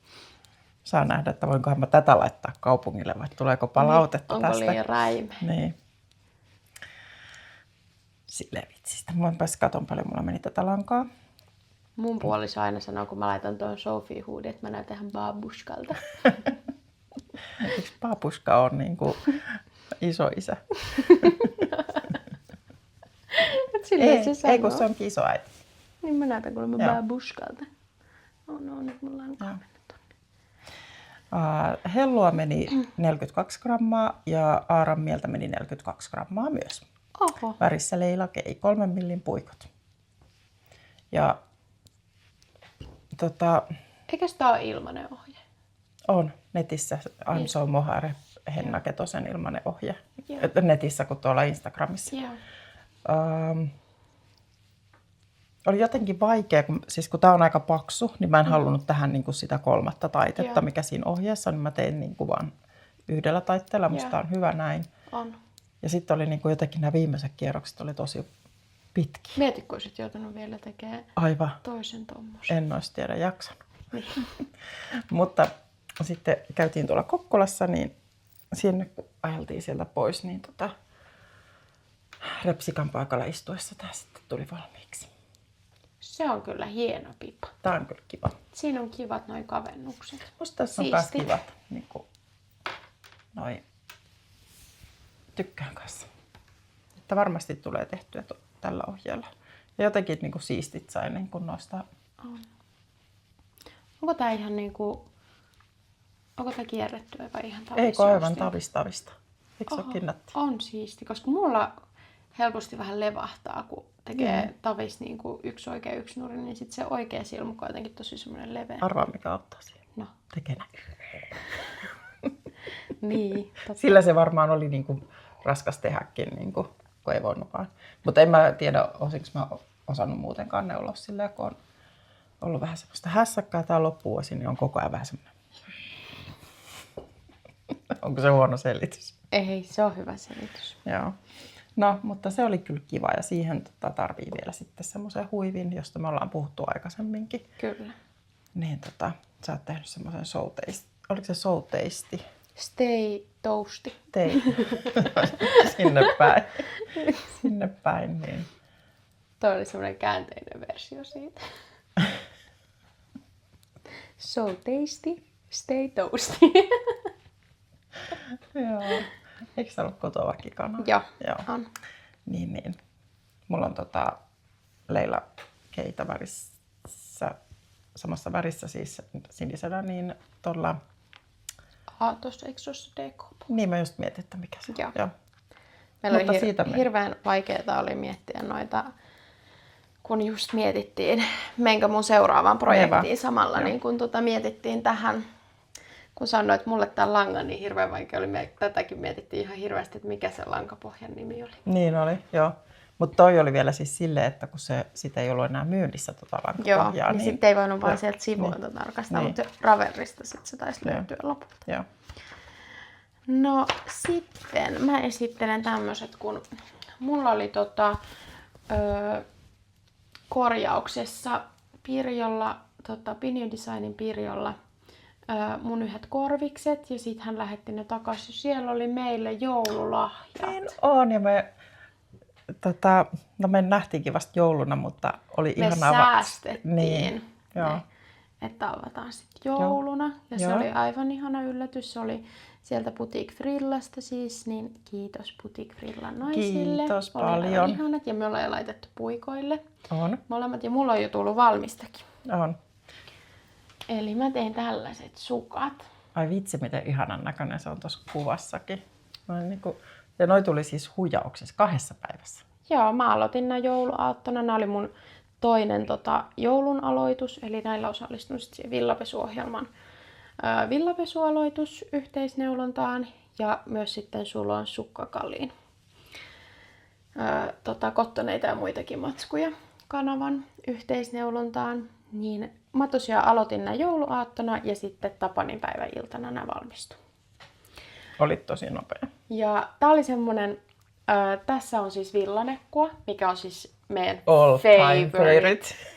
A: Saa nähdä, että voinkohan mä tätä laittaa kaupungille vai tuleeko palautetta
B: Onko
A: tästä.
B: liian räime?
A: Niin. Silleen vitsistä. Mä katon paljon mulla meni tätä lankaa.
B: Mun puoliso aina sanoo, kun mä laitan tuon Sophie hoodin, että mä näytän ihan baabuskalta.
A: Eikö Papuska on niinku iso isä? Ei kun se onkin iso äiti.
B: Niin mä näytän kuulemma
A: Joo.
B: baabuskalta. No, nyt mulla on mennyt tonne.
A: Hellua meni 42 grammaa ja Aaran mieltä meni 42 grammaa myös.
B: Oho.
A: Värissä Leila Kei, 3 millin puikot. Ja
B: Eikä sitä ole ilmainen ohje?
A: on netissä I'm So Mohair Henna Ketosen ilmainen ohje.
B: Joo.
A: Netissä kuin tuolla Instagramissa.
B: Joo.
A: Oli jotenkin vaikea, kun tämä on aika paksu, niin mä en halunnut tähän niin kuin sitä kolmatta taitetta,
B: Joo.
A: mikä siinä ohjeessa on, niin mä tein niin kuin vaan yhdellä taitteella. Musta
B: Joo.
A: on hyvä näin.
B: On.
A: Ja sitten oli niin kuin jotenkin nämä viimeiset kierrokset oli tosi pitkiä.
B: Mieti, kun olisit joutunut vielä tekemään
A: Aivan.
B: toisen tommosen.
A: En olisi tiedä jaksanut.
B: Niin.
A: Mutta sitten käytiin tuolla Kokkolassa, niin sinne kun ajeltiin sieltä pois, niin repsikan paikalla istuessa tämä sitten tuli valmiiksi.
B: Se on kyllä hieno pipa.
A: Tämä on kyllä kiva.
B: Siinä on kivat noi kavennukset.
A: Musta tässä on myös
B: Siisti.
A: kivat. Niin kuin, noi. Tykkään kanssa. Että varmasti tulee tehtyä tällä ohjeella. Ja jotenkin niin kuin siistit sai niin kuin noista.
B: On. Onko tää ihan niinku... Onko tää kierrettyä vai ihan
A: Ei kun aivan
B: tavisjousti?
A: tavista. Eikö se ole kinnatti?
B: On siisti, koska mulla helposti vähän levahtaa, kun tekee tavis niinku yksi oikea yksi nurin, niin sit se oikea silmukka on jotenkin tosi semmoinen leveä.
A: Arvaa mikä ottaa siihen.
B: No,
A: Tekee näin.
B: niin. Totta.
A: Sillä se varmaan oli niin kuin raskas tehdäkin, niin kuin, kun ei voinutkaan. Mutta en mä tiedä, osinko mä osannut muutenkaan neuloa sillä, kun on ollut vähän semmoista hässäkkää tää loppuvuosi, niin on koko ajan vähän semmoinen. Onko se huono selitys?
B: Ei, se on hyvä selitys.
A: Joo. No, mutta se oli kyllä kiva ja siihen tarvii vielä sitten semmoisen huivin, josta me ollaan puhuttu aikaisemminkin.
B: Kyllä.
A: Niin sä oot tehnyt semmoisen showtaste. Oliko se showtaste?
B: Stay toasty.
A: Tei. Sinne päin. Sinne päin, niin.
B: Toi oli semmoinen käänteinen versio siitä. So tasty, stay toasty.
A: Joo. Eikö se ollut kotovakkikana?
B: Joo,
A: Joo.
B: on.
A: Niin. Mulla on Leila Keita värissä, samassa värissä siis sinisenä, niin tuolla.
B: Tuossa eikö se ole se DK?
A: Niin mä just mietin, että mikä se on.
B: Joo. Meillä
A: Mutta
B: oli
A: siitä me-
B: hirveän vaikeaa oli miettiä noita, kun just mietittiin, menkö mun seuraavaan projektiin
A: Aivan.
B: samalla,
A: Joo.
B: niin kun mietittiin tähän, kun sanoit mulle tämän langan, niin hirveän vaikea oli, tätäkin mietittiin ihan hirveästi, että mikä se lankapohjan nimi oli.
A: Niin oli, joo. Mutta toi oli vielä siis silleen, että kun sitä ei ollut enää myynnissä lankapohjaa.
B: Joo, niin sitten ei voinut vaan
A: Joo.
B: sieltä sivuilta tarkastaa,
A: Niin.
B: mutta Ravelrista sitten se taisi
A: Joo.
B: löytyä lopulta.
A: Joo.
B: No sitten mä esittelen tämmöiset, kun mulla oli korjauksessa Pirjolla Pinio Designin Pirjolla mun yhdet korvikset ja sitten hän lähetti ne takaisin. Siellä oli meille joululahjat.
A: Niin on ja me nähtiinkin vasta jouluna, mutta oli
B: me
A: ihanaa.
B: Säästettiin
A: niin,
B: ne, että avataan sitten jouluna.
A: Joo.
B: Ja se oli aivan ihana yllätys. Se oli sieltä Boutique Frillasta siis, niin kiitos Boutique Frillan naisille.
A: Kiitos
B: oli
A: paljon.
B: Ihanat ja me ollaan laitettu puikoille.
A: On.
B: Molemmat ja mulla on jo tullut valmistakin.
A: On.
B: Eli mä tein tällaiset sukat.
A: Ai vitsi, miten ihanan näköinen se on tuossa kuvassakin. Ja noi tuli siis huijauksessa 2 päivässä.
B: Joo, mä aloitin nää jouluaattona. Nää oli mun toinen joulun aloitus, eli näillä osallistunut siihen villapesuohjelman villapesualoitus yhteisneulontaan ja myös sitten Sulon sukkakaliin. Kottoneita ja muitakin matskuja kanavan yhteisneulontaan. Niin mä tosiaan aloitin nää jouluaattona ja sitten Tapanin päiväiltana nää valmistui.
A: Olit tosi nopea.
B: Ja tää oli semmonen, tässä on siis villanekkua, mikä on siis meidän
A: All time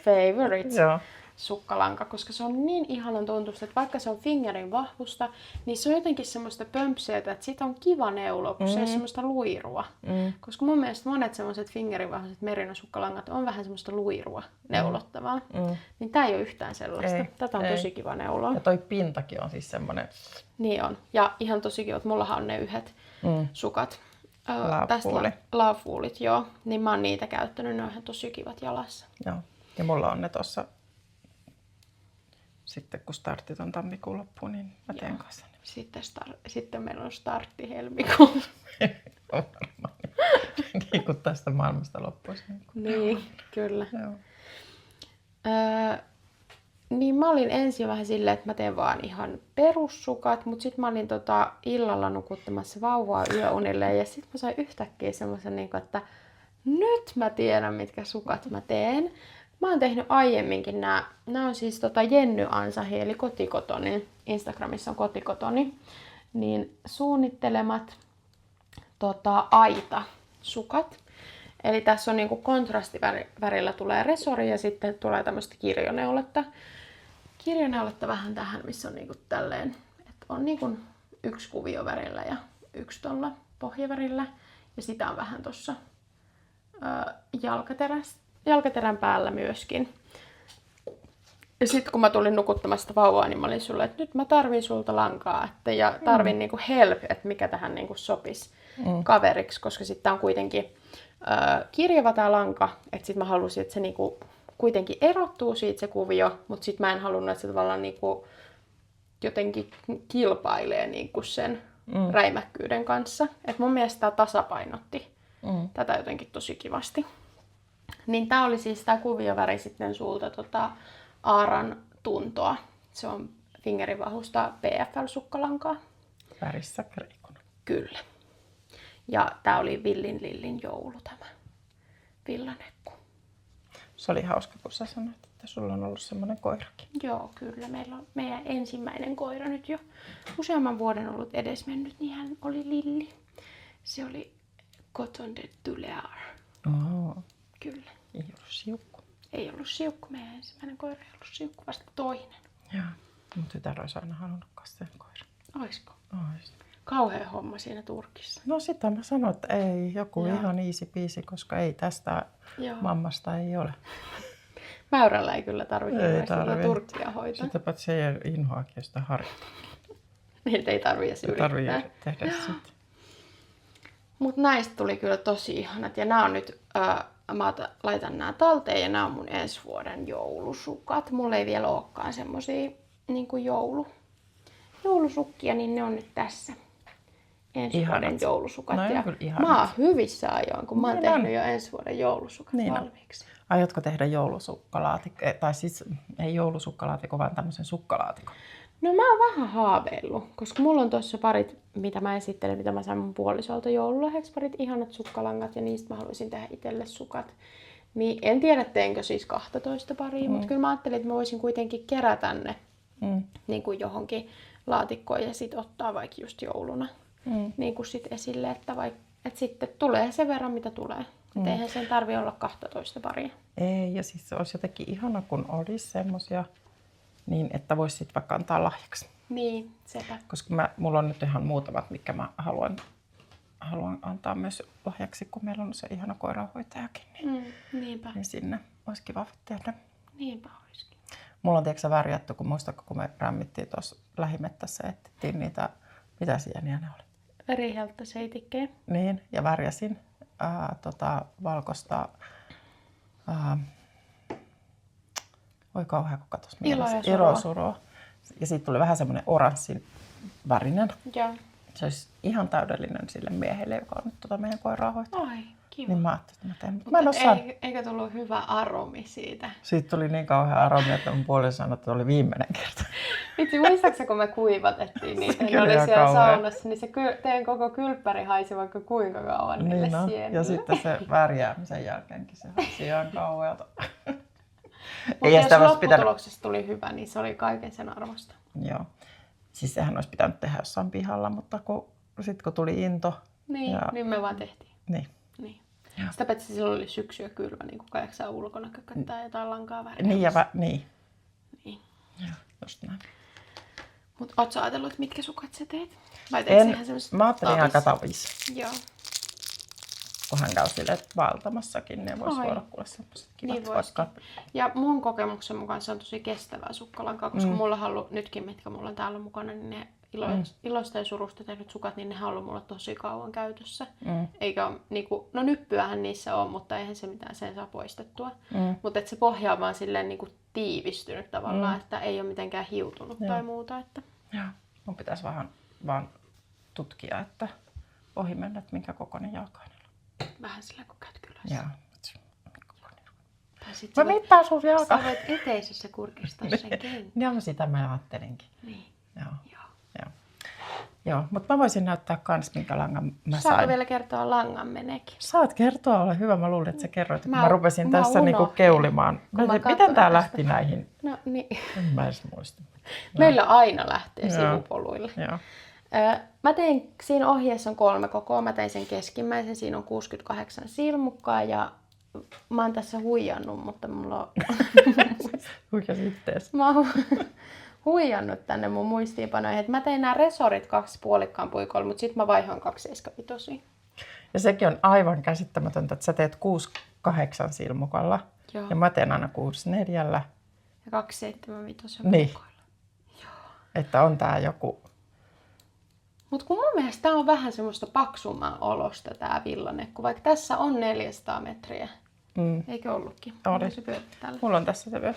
B: favorite
A: Joo.
B: sukkalanka, koska se on niin ihanan tuntusta, että vaikka se on fingerin vahvusta, niin se on jotenkin semmoista pömpseetä, että siitä on kiva neulo, kun se ei ole semmoista luirua. Koska mun mielestä monet semmoiset fingerin vahvuiset merinosukkalangat on vähän semmoista luirua neulottavaa. Niin tää ei ole yhtään sellaista.
A: Ei,
B: Tätä on tosi kiva neuloa.
A: Ja toi pintakin on siis semmonen
B: Niin on. Ja ihan tosi kivat. Mullahan on ne yhdet sukat. Love-woolit, joo. Niin mä oon niitä käyttänyt. Ne on ihan tosi kivat jalassa.
A: Joo. Ja mulla on ne tossa. Sitten kun startit on tammikuun loppuun, niin mä teen kanssa ne.
B: Sitten meillä on startti helmikuussa.
A: Niin kuin tästä maailmasta loppuisi.
B: Niin, kyllä.
A: Joo.
B: Niin mä olin ensin vähän silleen, että mä teen vaan ihan perussukat, mutta sitten mä olin illalla nukuttamassa vauvaa yöunille ja sitten mä sain yhtäkkiä semmoisen, että nyt mä tiedän, mitkä sukat mä teen. Mä oon tehnyt aiemminkin nämä on siis Jenny Ansahi, eli Kotikotoni, Instagramissa on Kotikotoni, niin suunnittelemat aita-sukat. Eli tässä on niinku kontrastivärillä tulee resori ja sitten tulee tämmöistä kirjoneuletta. Kirjoneuletta vähän tähän, missä on niinku tälleen, että on niinku yksi kuviovärillä ja yksi tuolla pohjavärillä. Ja sitä on vähän tuossa jalkaterän päällä myöskin. Ja sitten kun mä tulin nukuttamasta vauvaa, niin mä olin sulle, että nyt mä tarvin sulta lankaa ja tarvin niinku help, että mikä tähän niinku sopisi kaveriksi, koska sitten on kuitenkin kirjava tää lanka, että sit mä halusin, että se niinku kuitenkin erottuu siitä se kuvio, mutta sit mä en halunnut, että se tavallaan niinku jotenkin kilpailee niinku sen räimäkkyyden kanssa. Et mun mielestä tää tasapainotti tätä jotenkin tosi kivasti. Niin tää oli siis tää kuvioväri sitten sulta Aaran tuntoa. Se on fingerin vahvusta PFL-sukkalankaa.
A: Värissä kreikuna.
B: Kyllä. Ja tää oli Villin Lillin joulu tämä villanekku.
A: Se oli hauska, kun sä sanoit, että sulla on ollut semmoinen koirakin.
B: Joo, kyllä. Meillä on meidän ensimmäinen koira nyt jo useamman vuoden ollut edesmennyt, niin hän oli Lilli. Se oli Coton de Tuléar. Kyllä.
A: Ei ollut siukku.
B: Ei ollut siukku. Meidän ensimmäinen koira ei ollut siukku, vasta toinen.
A: Joo. Mun tytär olisi aina halunnut sen koiran.
B: Oisko?
A: Ois.
B: Kauhea homma siinä Turkissa.
A: No sitä mä sanoin, että ei, joku ihan easy peasy, koska ei tästä mammasta ei ole.
B: Mäyrällä ei kyllä tarvitse Turkkia hoitaa.
A: Sitä paitsi se ei inhoakin, jos sitä harjoittaa.
B: Niitä ei tarvitse yrittää.
A: Tehdä sitä.
B: Mut näistä tuli kyllä tosi ihanat. Ja nämä on nyt, mä laitan nämä talteen ja nämä on mun ensi vuoden joulusukat. Mulla ei vielä olekaan semmosia niinku joulusukkia, niin ne on nyt tässä. Ensi vuoden joulusukat.
A: No,
B: ja mä oon hyvissä ajoin, kun mä oon tehnyt jo ensi vuoden joulusukat valmiiksi.
A: Aiotko tehdä joulusukkalaatikko? Tai siis ei joulusukkalaatikko, vaan tämmöisen sukkalaatikon?
B: No mä oon vähän haaveillut, koska mulla on tuossa parit, mitä mä esittelen, mitä mä sain mun puolisolta joululahjaksi, parit ihanat sukkalangat ja niistä mä haluaisin tehdä itselle sukat. Niin en tiedä teenkö siis 12 paria, mutta kyllä mä ajattelin, että mä voisin kuitenkin kerätä ne niin kuin johonkin laatikkoon ja sit ottaa vaikka just jouluna niin kuin sit esille, että sitten tulee sen verran mitä tulee. Et eihän sen tarvi olla 12 paria.
A: Ei, ja siis se olisi jotenkin ihana, kun olisi semmosia niin että voisi sitten vaikka antaa lahjaksi.
B: Niin, sepä.
A: Koska mulla on nyt ihan muutamat, mitkä mä haluan antaa myös lahjaksi, kun meillä on se ihana koiranhoitajakin.
B: Niinpä.
A: Niin sinne olisi kiva tehdä.
B: Niinpä olisikin.
A: Mulla on tiedätkö värjätty, kun muistatko, kun me rämmittiin tuossa lähimettässä, etsittiin niitä, mitä sieniä ne oli?
B: Verihelttäseitikkejä.
A: Niin, ja värjäsin valkoista, oi kauhea, kun katos mielessä. Ilosuroa. Ja siitä tuli vähän semmoinen oranssin värinen.
B: Joo.
A: Se olisi ihan täydellinen sille miehelle, joka on nyt meidän koiraa hoitaa.
B: Ai, kiva.
A: Niin mä ajattelin, että mä teen.
B: Mutta eikö tullut hyvä aromi siitä?
A: Siitä tuli niin kauhean aromi, että mun puoliso sanoi, että oli viimeinen kerta.
B: Vitsi, muistaaksä, kun me kuivatettiin niitä, ne oli siellä kauhean saunassa, niin se teidän koko kylppäri haisi vaikka kuinka kauan niille sienille.
A: Ja sitten se värjäämisen jälkeenkin se haisi ihan kauhealta.
B: Mutta jos lopputuloksesta tuli hyvä, niin se oli kaiken sen arvosta.
A: Joo. Siis sehän olisi pitänyt tehdä jossain pihalla, mutta sitten kun tuli into.
B: Niin, niin me vaan tehtiin.
A: Niin.
B: Sitä paitsi silloin oli syksy ja kylmä, niin kukaan jaksaa ulkona kököttää jotain lankaa värjää.
A: Niin. Joo, just näin.
B: Mut ootko ajatellut, mitkä sukat sä teet? Vai teet ihan semmoset
A: mä ajattelin ihan katavis.
B: Joo.
A: Kun hän käy sille valtamassakin, niin voisi voida kuule semmoiset kivat.
B: Niin vaikka. Ja mun kokemuksen mukaan se on tosi kestävää sukkalankaa, koska mulla on ollut nytkin, mitkä mulla on täällä mukana, niin ne ilosta ja surusta tehdyt sukat, niin ne on ollut mulla tosi kauan käytössä. Eikä ole, niinku, no nyppyähän niissä on, mutta eihän se mitään sen saa poistettua. Mutta se pohja on vaan silleen niinku tiivistynyt tavallaan, että ei ole mitenkään hiutunut tai muuta. Että.
A: Joo. Mun pitäisi vähän vaan tutkia, että ohi mennä, että minkä kokoinen jalkainen.
B: Vähän sillä kun käyt kylässä.
A: Joo.
B: Mä
A: mittaan sun jalkaa.
B: Sä voit eteisessä kurkistaa sen kentän.
A: Joo, sitä mä ajattelinkin.
B: Niin.
A: Joo, mutta mä voisin näyttää kans, minkä langan mä sain.
B: Saatko vielä kertoa langan menekin?
A: Saat kertoa, ole hyvä. Mä luulin, että sä kerroit. Mä rupesin tässä niinku keulimaan. Miten tää lähti näihin?
B: No niin.
A: En mä edes muista.
B: Meillä aina lähtee sivupoluille.
A: Joo.
B: Mä tein, siinä ohjeessa on 3 kokoa. Mä tein sen keskimmäisen. Siinä on 68 silmukkaa ja mä oon tässä huijannut, mutta mulla on...
A: Huijasit ittees.
B: Mä oon huijannut tänne mun muistiinpanoihin. Että mä tein nämä resorit 2 puolikkaan puikoilla, mutta sit mä vaihoin 2 75.
A: Ja sekin on aivan käsittämätöntä, että sä teet 6-8 silmukalla.
B: Joo.
A: Ja mä teen aina 6-4.
B: Ja 2-7-5
A: niin.
B: puikoilla. Joo.
A: Että on tää joku...
B: Mutta kun mun mielestä tää on vähän semmoista paksumman olosta tää villanekku, vaikka tässä on 400 metriä. Eikö ollutkin?
A: Oli. Mulla on tässä se vyö.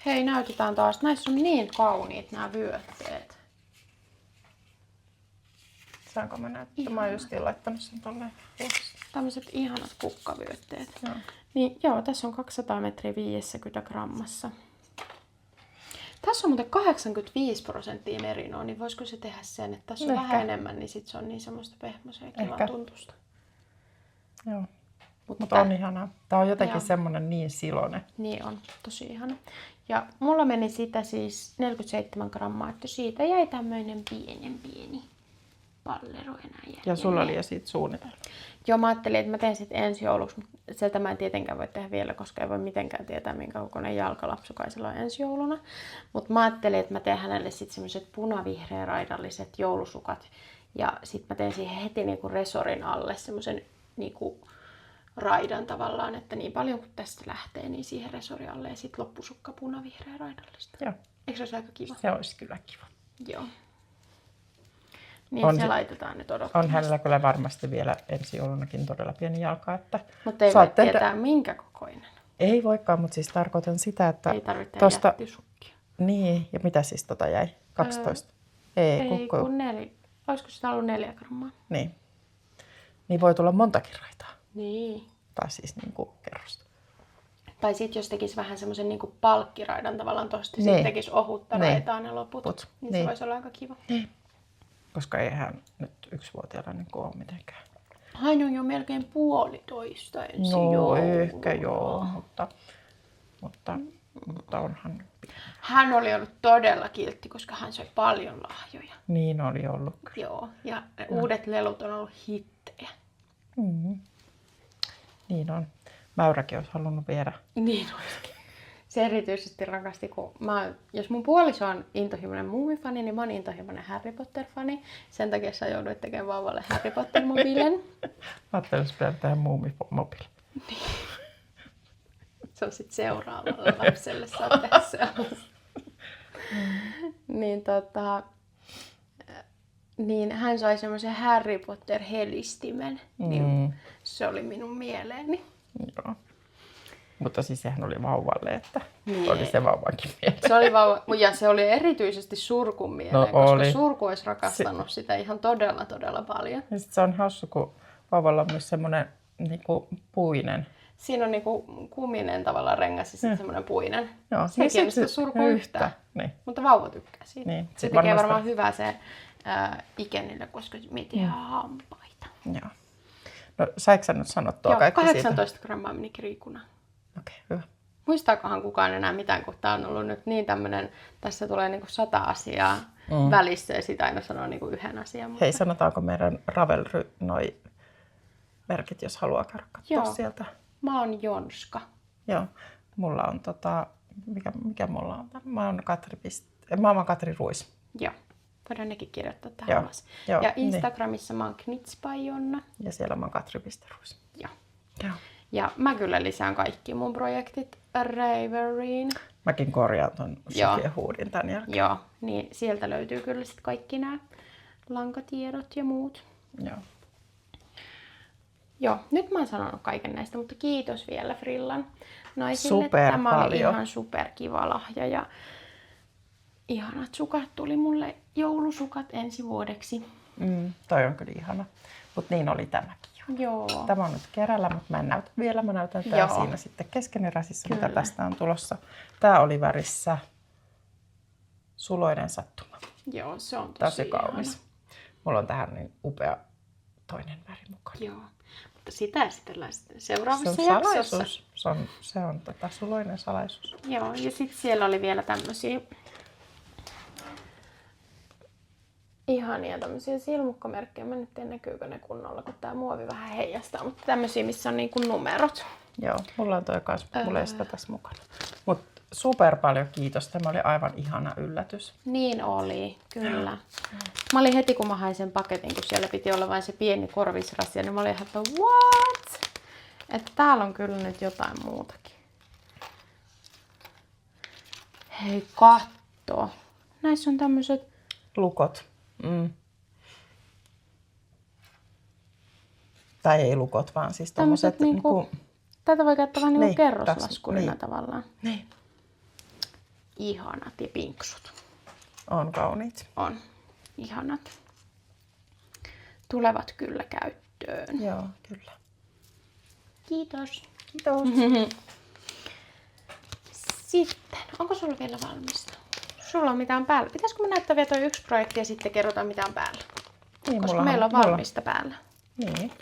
B: Hei, näytetään taas. Näissä on niin kauniit nämä vyötteet.
A: Saanko mä näyttää? Mä oon justiin laittanut sen tolleen.
B: Tämmöiset ihanat kukkavyötteet.
A: Joo.
B: Niin joo, tässä on 200 metriä 50 grammassa. Tässä on muuten 85% merinoa, niin voisiko se tehdä sen, että tässä on vähän enemmän, niin sit se on niin semmoista pehmoisia ja kivan tuntusta.
A: Joo. Mutta on ihanaa. Tää on jotenkin semmonen niin siloinen.
B: Niin on, tosi ihana. Ja mulla meni sitä siis 47 grammaa, että siitä jäi tämmöinen pieni pallero enää jäljellä.
A: Ja sulla oli jo siitä suunnitelma.
B: Joo, mä ajattelin, että mä teen sitten ensi jouluksi, mutta sieltä mä en tietenkään voi tehdä vielä, koska ei voi mitenkään tietää, minkä kokoinen jalkalapsukaisella on ensi jouluna. Mutta mä ajattelin, että mä teen hänelle sitten semmoiset punavihreä raidalliset joulusukat. Ja sitten mä teen siihen heti niinku resorin alle semmoisen niinku raidan tavallaan, että niin paljon kuin tästä lähtee, niin siihen resorin alle ja sitten loppusukka punavihreä raidallista.
A: Joo.
B: Eikö se olisi aika kiva?
A: Se olisi kyllä kiva.
B: Joo. Niin se laitetaan nyt odottamaan.
A: On hänellä kyllä varmasti vielä ensi joulunakin todella pieni jalka. Että
B: mutta ei voi tietää minkä kokoinen.
A: Ei voikaan, mutta siis tarkoitan sitä, että...
B: Ei tarvitse tosta... jättisukkia.
A: Niin, ja mitä siis jäi? 12?
B: Ei, kun 4. Olisiko sitä ollut 4 grammaa?
A: Niin. Niin voi tulla montakin raitaa.
B: Niin.
A: Tai siis niinku kerrosta.
B: Tai sitten jos tekisi vähän semmoisen niinku palkkiraidan tavallaan tosta, sitten tekisi ohutta raitaa ne loput. Niin se voisi olla aika kiva.
A: Niin. Koska eihän nyt 1-vuotiaana niinku ole mitenkään.
B: Hän on jo melkein 1,5 ensi jouluna.
A: Ehkä joo, mutta onhan...
B: Hän oli ollut todella kiltti, koska hän söi paljon lahjoja.
A: Niin oli ollut.
B: Joo, ja uudet lelut on ollut hittejä.
A: Niin on. Mäyräkin olisi halunnut viedä.
B: Niin olisikin. Se erityisesti rakasti, kun jos mun puoliso on intohimoinen muumifani, niin mä oon intohimoinen Harry Potter-fani. Sen takia sä jouduit tekemään vauvalle Harry Potter-mobiilen.
A: Mä ajattelin, että pitää tehdä muumimobiili.
B: Se on sitten seuraavalle lapselle, saa tehdä sellaista. Niin hän sai semmoisen Harry Potter-helistimen. Niin se oli minun mieleeni.
A: Joo. Mutta siis sehän oli vauvalle, että oli se vauvankin mieleen.
B: Se oli ja se oli erityisesti Surkun mieleen, koska Surku olisi rakastanut sitä ihan todella paljon.
A: Ja sit se on hauska, kun vauvalla on myös semmoinen niinku puinen.
B: Siinä on niinku kuminen tavallaan rengas ja sitten semmoinen puinen.
A: Joo,
B: se ei kiinnosta Surkua yhtään,
A: niin.
B: mutta vauva tykkää siitä.
A: Niin.
B: Se tekee varmaan hyvää se Ikenille, koska mietin hampaita.
A: Joo. No saiko sä nyt sanottua
B: Joo,
A: kaikki
B: 18
A: siitä?
B: grammaa meni kriikuna.
A: Okei, hyvä.
B: Muistaakohan kukaan enää mitään, kun tää on ollut nyt niin tämmönen, tässä tulee niinku 100 asiaa välissä ja sitä aina sanoo niinku yhden asian. Mutta...
A: Hei, sanotaanko meidän Ravelry noi merkit, jos haluaa käydä katsoa sieltä?
B: Mä oon Jonska.
A: Joo, mulla on mikä mulla on? Mä oon Katri Ruis.
B: Joo, voidaan nekin kirjoittaa tähän alas.
A: Joo,
B: ja Instagramissa mä oon Knitspaijonna.
A: Ja siellä mä oon Katri.Ruis.
B: Joo. Ja mä kyllä lisään kaikki mun projektit Ravelryin.
A: Mäkin korjaan ton Sofia Hoodin tän jälkeen.
B: Joo, niin sieltä löytyy kyllä sit kaikki nämä lankatiedot ja muut. Joo, nyt mä oon sanonut kaiken näistä, mutta kiitos vielä Frillan naisille. Tämä oli ihan superkiva lahja ja ihanat sukat tuli mulle, joulusukat ensi vuodeksi.
A: Toi on kyllä ihana, mutta niin oli tämäkin.
B: Joo.
A: Tämä on nyt kerällä, mutta mä en näytä vielä. Mä näytän tää siinä sitten keskeneräisissä, mitä tästä on tulossa. Tää oli värissä Suloinen sattuma.
B: Joo, se on
A: tosi kaunis. Ihana. Mulla on tähän niin upea toinen väri mukana.
B: Joo, mutta sitä esitellään sitten seuraavassa jaksossa.
A: Se on Suloinen salaisuus.
B: Joo, ja sitten siellä oli vielä tämmösiä ihania tämmöisiä silmukkamerkkejä. Mä nyt en näkyykö ne kunnolla, kun tää muovi vähän heijastaa, mutta tämmöisiä, missä on niinku numerot.
A: Joo, mulla on toi kans muleista tässä mukana. Mut super paljon kiitos. Tämä oli aivan ihana yllätys.
B: Niin oli, kyllä. Mä olin heti, kun mä hain sen paketin, kun siellä piti olla vain se pieni korvisrasia, niin mä olin ihan, että what? Että täällä on kyllä nyt jotain muutakin. Hei, katso. Näissä on tämmöiset
A: lukot. Tai ei lukot, vaan siis tommoset niinku...
B: Tätä voi käyttää vähän niinku kerroslaskurina tavallaan.
A: Niin.
B: Ihanat ja pinksut.
A: On kauniit.
B: On. Ihanat. Tulevat kyllä käyttöön.
A: Joo, kyllä.
B: Kiitos.
A: Kiitos.
B: Sitten, onko sulla vielä valmista? Sulla on mitään päällä. Pitäisikö me näyttää vielä toi yksi projekti ja sitten kerrotaan mitä on päällä? Koska meillä on valmista päällä.
A: Niin,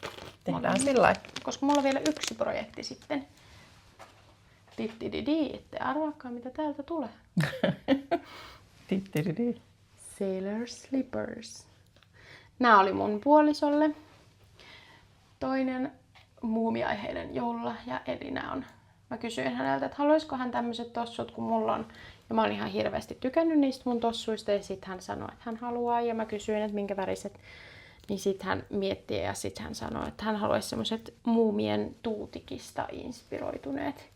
A: tehdään sillä.
B: Koska mulla on vielä yksi projekti sitten. Ette arvaakaan mitä täältä tulee. Sailor Slippers. Nämä oli mun puolisolle. Toinen muumiaiheinen joululahja, eli nämä on. Mä kysyin häneltä, että haluaisiko hän tämmöiset tossut kuin mulla on. Ja mä oon ihan hirveästi tykännyt niistä mun tossuista ja sit hän sanoi, että hän haluaa. Ja mä kysyin, että minkä väriset. Niin sit hän miettii ja sit hän sanoi, että hän haluaisi semmoiset muumien tuutikista inspiroituneet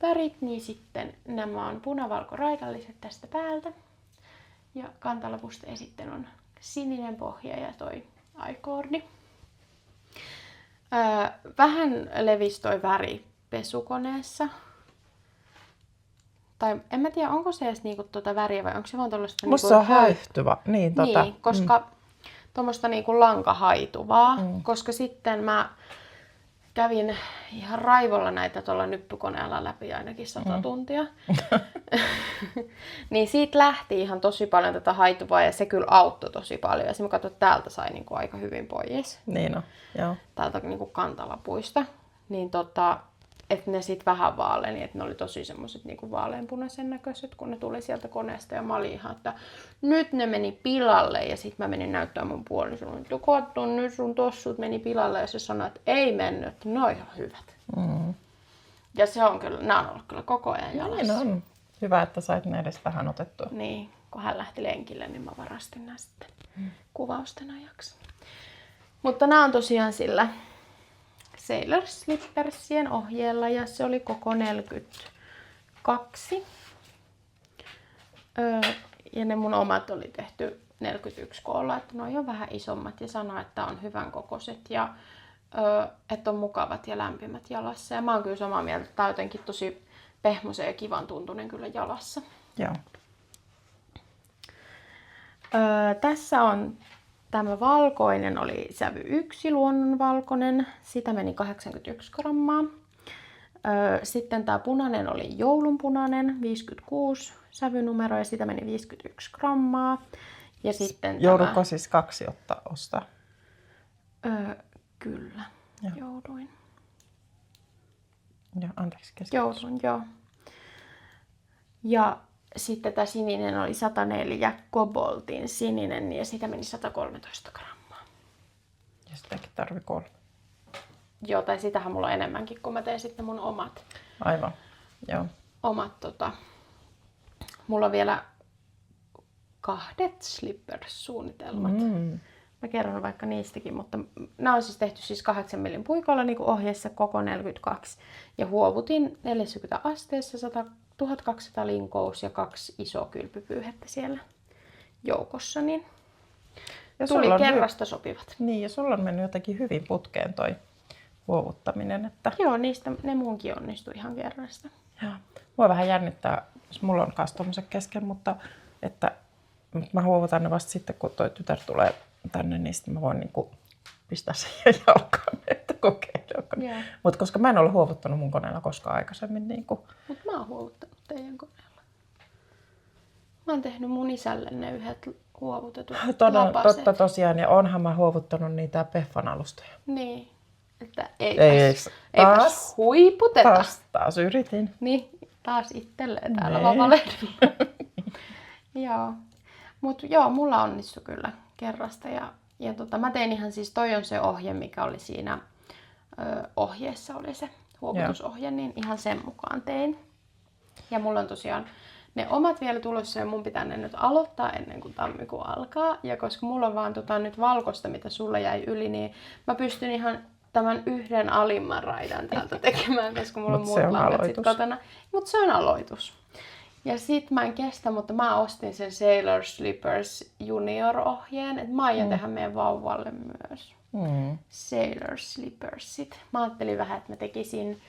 B: värit. Niin sitten nämä on punavalkoraidalliset tästä päältä. Ja kantalapusta ja sitten on sininen pohja ja toi aikoordi. Vähän levisi toi väri pesukoneessa. Tai en mä tiedä, onko se edes niinku tuota väriä vai onko se vaan tuollaista
A: musta se on haihtuva. Niin,
B: koska tuommoista niinku lankahaituvaa. Koska sitten mä kävin ihan raivolla näitä tuolla nyppykoneella läpi ainakin 100 tuntia. Niin siitä lähti ihan tosi paljon tätä haituvaa ja se kyllä auttoi tosi paljon. Ja mä katsoin, että täältä sai niinku aika hyvin pois.
A: Niin on, joo.
B: Täältä niinku kantalapuista. Niin että ne sit vähän vaaleni, että ne oli tosi semmoiset niinku vaaleanpunaisen näköiset, kun ne tuli sieltä koneesta. Ja mä olin ihan, että nyt ne meni pilalle. Ja sit mä menin näyttämään mun puolisolle, että katso, nyt sun tossut meni pilalle. Ja se sanoi, että ei mennyt, että ne on ihan hyvät. Ja se on kyllä, nämä on ollut kyllä koko ajan jalassa.
A: Niin on. Hyvä, että sait ne edes vähän otettua.
B: Niin, kun hän lähti lenkille, niin mä varastin nämä sitten kuvausten ajaksi. Mutta nämä on tosiaan sillä Sailor Slippersien ohjeella ja se oli koko 42. Ja ne mun omat oli tehty 41 koolla, että ne on vähän isommat ja sanoo, että on hyvän kokoiset ja että on mukavat ja lämpimät jalassa. Ja mä oon kyllä samaa mieltä, että tää on jotenkin tosi pehmoisen ja kivan tuntunen kyllä jalassa.
A: Joo.
B: Tässä on tämä valkoinen oli sävy 1, luonnonvalkoinen. Sitä meni 81 grammaa. Sitten tämä punainen oli joulunpunainen, 56 sävynumero ja sitä meni 51 grammaa. Ja sitten
A: joudutko siis 2 ostaa?
B: Kyllä, jouduin.
A: Joo, anteeksi
B: Joudun, joo. Ja sitten tämä sininen oli 104 koboltin sininen ja sitä meni 113 grammaa.
A: Ja sitäkin tarvii 3.
B: Joo, tai sitähän mulla on enemmänkin, kun mä teen sitten mun omat.
A: Aivan, joo.
B: Mulla on vielä 2 slippers-suunnitelmat. Mä kerron vaikka niistäkin, mutta nämä on siis tehty siis 8 millin puikolla niin kuin ohjeessa koko 42. Ja huovutin 40 asteessa 1200 linkous ja 2 isoa kylpypyyhettä siellä joukossa. Niin
A: Ja
B: tuli kerrasta sopivat.
A: Niin, ja sulla on mennyt jotenkin hyvin putkeen toi huovuttaminen. Että...
B: Joo, niistä ne munkin onnistui ihan kerrasta.
A: Joo. Mua vähän jännittää, jos mulla on kanssa tommoset kesken, mutta että mä huovutan ne vasta sitten, kun toi tytär tulee tänne, niin sitten mä voin niinku pistää sen jalkaan, että kokeileeko. Mutta koska mä en ole huovuttanut mun koneella koskaan aikaisemmin. Niinku...
B: Mutta mä oon huovuttanut teidän koneella. Mä oon tehnyt mun isälle ne yhdet huovutetut lapaset.
A: Totta tosiaan, ja onhan mä huovuttanut niitä Peffan alustoja.
B: Niin, että eipäs huiputeta.
A: Taas yritin.
B: Niin, taas itselleen täällä vavalehdillä. Joo. Mutta joo, mulla onnistui kyllä kerrasta. Ja mä tein ihan siis, toi on se ohje, mikä oli siinä ohjeessa, oli se huovutusohje, niin ihan sen mukaan tein. Ja mulla on tosiaan ne omat vielä tulossa ja mun pitää ne nyt aloittaa ennen kuin tammikuu alkaa. Ja koska mulla on vaan nyt valkoista, mitä sulla jäi yli, niin mä pystyn ihan tämän yhden alimman raidan täältä tekemään, koska mulla on muut langat sit kotona. Mutta se on aloitus. Ja sit mä en kestä, mutta mä ostin sen Sailor Slippers Junior-ohjeen, että mä aion tehdä meidän vauvalle myös Sailor Slippersit. Mä ajattelin vähän, että mä tekisin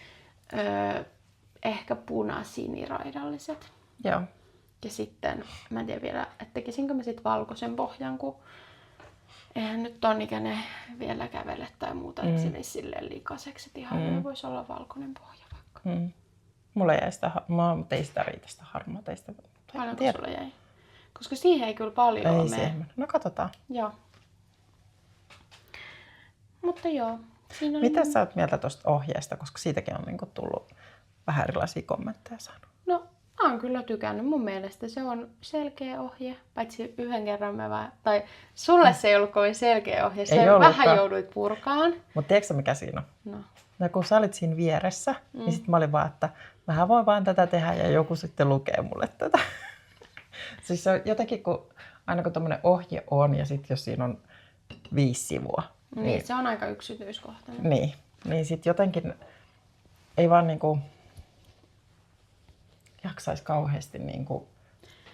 B: ehkä punasiniraidalliset.
A: Joo.
B: Ja sitten, mä en tiedä vielä, että tekisinkö mä sit valkoisen pohjan, kun eihän nyt ton ikäinen vielä kävele tai muuta, että se menisi silleen likaiseksi, että ihan voisi olla valkoinen pohja vaikka.
A: Mulla jäi sitä, mä tein sitä riitasta harmaa teistä.
B: Paljonko sulla jäi? Koska siihen ei kyllä paljon ole mene.
A: No katsotaan.
B: Joo. Mutta joo. Siinä
A: mitä sä oot mieltä tuosta ohjeesta, koska siitäkin on niinku tullut vähän erilaisia kommentteja saanut?
B: No, mä oon kyllä tykännyt. Mun mielestä se on selkeä ohje. Paitsi yhden kerran tai sulle se ei ollut kovin selkeä ohje. Se vähän jouduit purkaan.
A: Mutta tiedätkö mikä siinä on? No kun sä olit siinä vieressä, niin sit mä olin vaan, että mähän voin vaan tätä tehdä ja joku sitten lukee mulle tätä. Siis se on jotenkin, kun aina kun tämmönen ohje on ja sitten jos siinä on 5 sivua.
B: Niin se on aika yksityiskohtainen.
A: Niin sit jotenkin ei vaan niinku jaksaisi kauheasti niinku,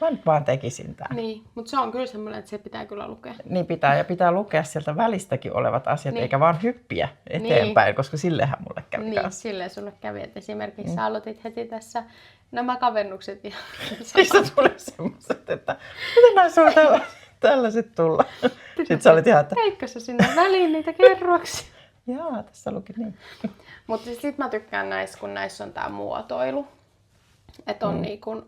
A: mä nyt vaan tekisin tämän.
B: Niin, mutta se on kyllä semmoinen, että se pitää kyllä lukea.
A: Niin pitää, ja pitää lukea sieltä välistäkin olevat asiat, eikä vaan hyppiä eteenpäin, koska sillehän mulle kävi kanssa.
B: Niin, silleen sulle kävi, että esimerkiksi sä aloitit heti tässä nämä kavennukset. Ja
A: sitten tulee semmoiset, että miten näin sulla tällaiset tulla? Sitten sä olit ihan, että
B: teikö sä sinne väliin niitä kerroksia?
A: Jaa, tässä luki niin.
B: Mutta sit mä tykkään näissä, kun näissä on tää muotoilu. Että on niinku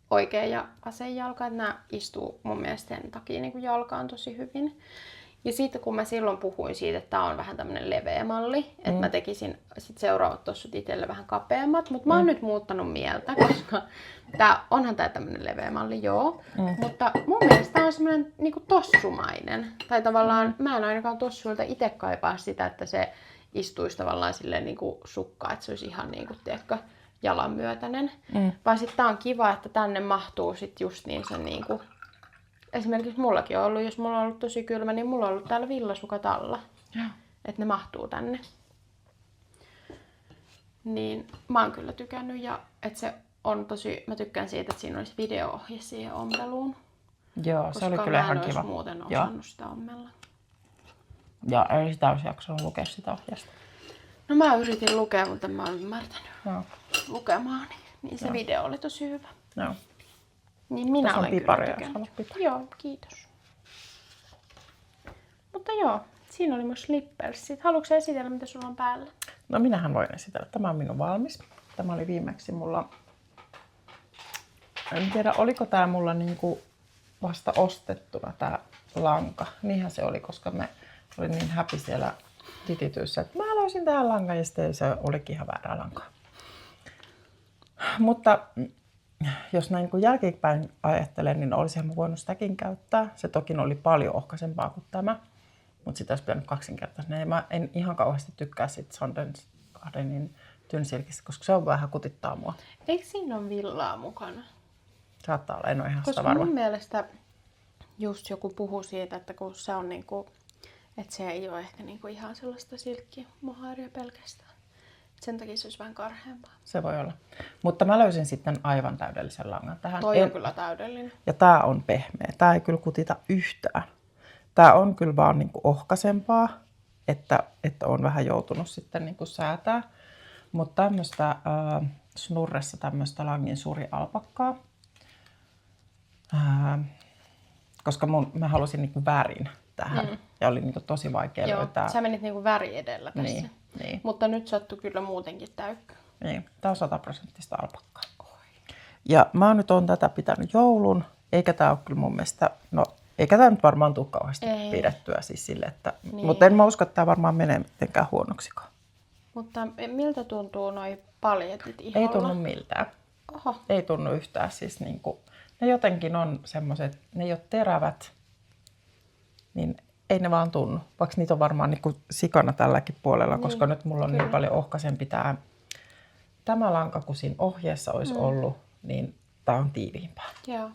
B: oikea ja vasen jalka, että nämä istuu mun mielestä sen takia niin kuin jalkaan tosi hyvin. Ja sitten kun mä silloin puhuin siitä, että tää on vähän tämmönen leveä malli, että mä tekisin sit seuraavat tossut itselle vähän kapeammat, mutta mä oon nyt muuttanut mieltä, koska onhan tää tämmönen leveä malli, joo, mutta mun mielestä tää on semmonen niinku tossumainen. Tai tavallaan mä en ainakaan tossuilta itse kaipaa sitä, että se istuisi tavallaan silleen niin kuin sukkaa, että se olisi ihan niin kuin, tiedätkö, jalan myötäinen. Vaan sitten tää on kiva, että tänne mahtuu sit just niin se niin kuin, esimerkiksi mullakin on ollut, jos mulla on ollut tosi kylmä, niin mulla on ollut täällä villasukat alla. Että ne mahtuu tänne. Niin mä oon kyllä tykännyt ja että se on tosi, mä tykkään siitä, että siinä olisi video-ohje siihen ompeluun.
A: Joo, se oli kyllä ihan kiva.
B: Koska mä en muuten osannut sitä ommella.
A: Ja ei sitä olisi jaksanut lukea sitä ohjeesta.
B: No mä yritin lukea, mutta en mä oon ymmärtänyt
A: Joo.
B: lukemaan. Niin se video oli tosi hyvä.
A: Joo.
B: Niin minä
A: Tässä on
B: olen
A: piparia,
B: kyllä
A: jos
B: tykännyt.
A: haluat piparia.
B: Joo, kiitos. Mutta joo, siinä oli mun slippersit. Haluatko esitellä, mitä sulla on päällä?
A: No minähän voin esitellä. Tämä on minun valmis. Tämä oli viimeksi mulla... En tiedä, oliko tää mulla niinku vasta ostettuna tää lanka. Niinhän se oli, koska me oli niin happy siellä titityssä, että mä löysin tähän lankan ja sitten se olikin ihan väärää lankaa. Mutta jos näin niin jälkeenpäin ajattelen, niin olisinhan mä voinut sitäkin käyttää. Se toki oli paljon ohkaisempaa kuin tämä, mutta sitä olisi pitänyt kaksinkertaisena. Mä en ihan kauheasti tykkää siitä Sandens Gardenin tynsilkistä, koska se on vähän kutittaa mua.
B: Eikö siinä ole villaa mukana?
A: Saattaa olla, en ole ihan sitä
B: Koska
A: varma.
B: mun mielestä just joku puhuu siitä, että kun se on niinku, että se ei ole ehkä niinku ihan sellaista silkkimohairia pelkästään. Sen takia se olisi vähän karheampaa.
A: Se voi olla. Mutta mä löysin sitten aivan täydellisen langan tähän.
B: Toi on kyllä täydellinen.
A: Ja tää on pehmeä. Tää ei kyllä kutita yhtään. Tää on kyllä vaan niinku ohkaisempaa, että on vähän joutunut sitten niinku säätää. Mutta tämmöstä snurressa tämmöstä langin surialpakkaa. Koska mä halusin niinku värin tähän. Ja oli niinku tosi vaikea löytää.
B: Sä menit niinku väri edellä tässä.
A: Niin.
B: Mutta nyt sattui kyllä muutenkin täykkö.
A: Niin, tää on 100% alpakkaa. Ja mä nyt oon tätä pitänyt joulun, eikä tää ole kyllä mun mielestä, no eikä tää nyt varmaan tule kauheasti pidettyä siis sille, että, mutta en mä usko, että tää varmaan menee mitenkään huonoksikaan.
B: Mutta miltä tuntuu noi paljetit iholla?
A: Ei tunnu miltään.
B: Oho.
A: Ei tunnu yhtään, siis niinku, ne jotenkin on semmoiset, ne ei ole terävät, niin ei ne vaan tunnu, vaikka niitä on varmaan niinku sikana tälläkin puolella, koska nyt mulla on niin paljon ohkaisempi tämä lanka, kun siinä ohjeessa olisi ollut, niin tää on tiiviimpää.
B: Joo.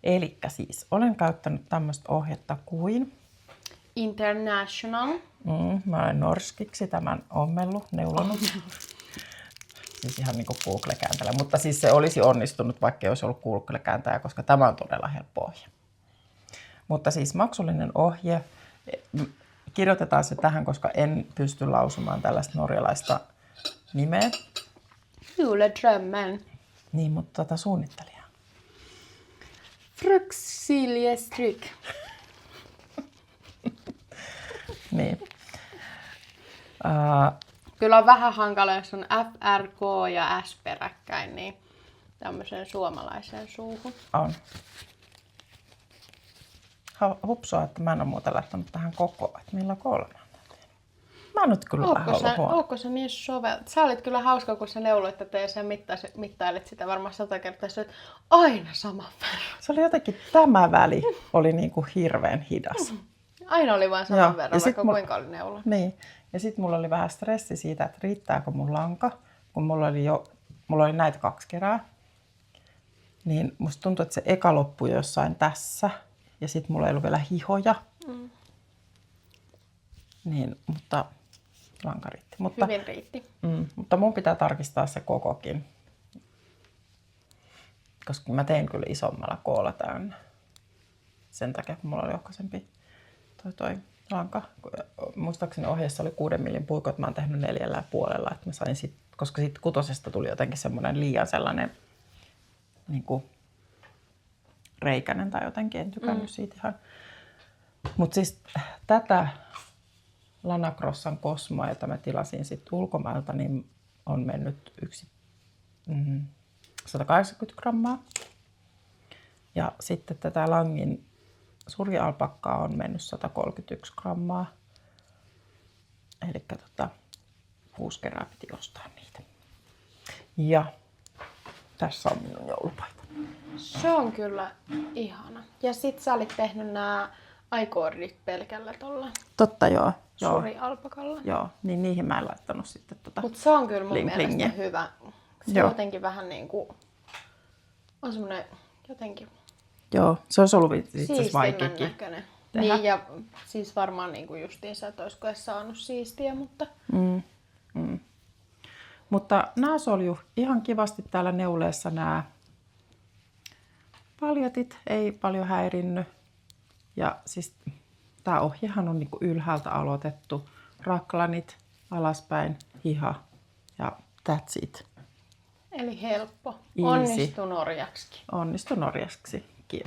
A: Elikkä siis olen käyttänyt tämmöistä ohjetta kuin
B: International.
A: Mä olen norskiksi tämän ommellut, neulonut. Siis ihan niin kuin Google-kääntäjä. Mutta siis se olisi onnistunut, vaikka ei olisi ollut Google-kääntäjä, koska tämä on todella helppo ohje. Mutta siis maksullinen ohje. Kirjoitetaan se tähän, koska en pysty lausumaan tällaista norjalaista nimeä.
B: Juledrömmen.
A: Niin, mutta suunnittelijaa.
B: Fruxiljestrykk.
A: Niin.
B: Kyllä on vähän hankala, jos on FRK ja S peräkkäin, niin tämmöiseen suomalaiseen suuhun.
A: On. Hupsua, että mä en ole muuten lähtenyt tähän kokoon, että millä koolla mä oon nyt kyllä vähän ollut huono.
B: Ootko sä niin Sä olit kyllä hauska, kun sä neuloit tätä ja sä mittailit sitä varmaan 100 kertaa, että aina sama verran.
A: Se oli jotenkin, tämä väli oli niin kuin hirveän hidas.
B: Aina oli vain saman verran, vaikka kuinka oli neulo.
A: Niin. Ja sitten mulla oli vähän stressi siitä, että riittääkö mun lanka, kun mulla oli näitä 2 kerää. Niin musta tuntui, että se eka loppui jossain tässä. Ja sitten mulla ei ollut vielä hihoja. Niin, mutta lanka riitti.
B: Hyvin riitti.
A: Mutta mun pitää tarkistaa se kokokin. Koska mä tein kyllä isommalla koolla täynnä. Sen takia, kun mulla oli ohkaisempi toi lanka. Muistaakseni ohjeessa oli 6 millin puikot, mä oon tehnyt 4,5. Että mä sain koska siitä 6 tuli jotenkin semmoinen liian sellainen niin kuin reikäinen tai jotenkin, en tykännyt siitä ihan. Mutta siis tätä Lana Crossan Cosmoa, jota mä tilasin sitten ulkomailta, niin on mennyt 180 grammaa. Ja sitten tätä Langin surialpakkaa on mennyt 131 grammaa. Eli 6 kerää piti ostaa niitä. Ja tässä on minun joulupaita.
B: Se on kyllä ihana. Ja sit sä olit tehnyt nää Aikordit pelkällä tuolla
A: Totta, joo.
B: suri-alpakalla.
A: Joo, niin niihin mä en laittanut sitten
B: Mutta se on kyllä mun
A: bling-blingiä.
B: mielestä hyvä. Se
A: Joo.
B: jotenkin vähän niinku, on semmoinen jotenkin
A: Joo, se olisi ollut itse asiassa
B: siistimän
A: vaikeakin.
B: näköinen.
A: tehdä.
B: Niin, ja siis varmaan niinku justiinsa, että olisiko edes saanut siistiä, mutta...
A: Mutta nämä solju ihan kivasti täällä neuleessa nämä paljatit, ei paljon häirinny. Ja siis tämä ohjehan on niinku ylhäältä aloitettu. Raklanit, alaspäin, hiha ja that's it.
B: Eli helppo.
A: Easy.
B: Onnistu norjaksikin.
A: Onnistu norjaksikin.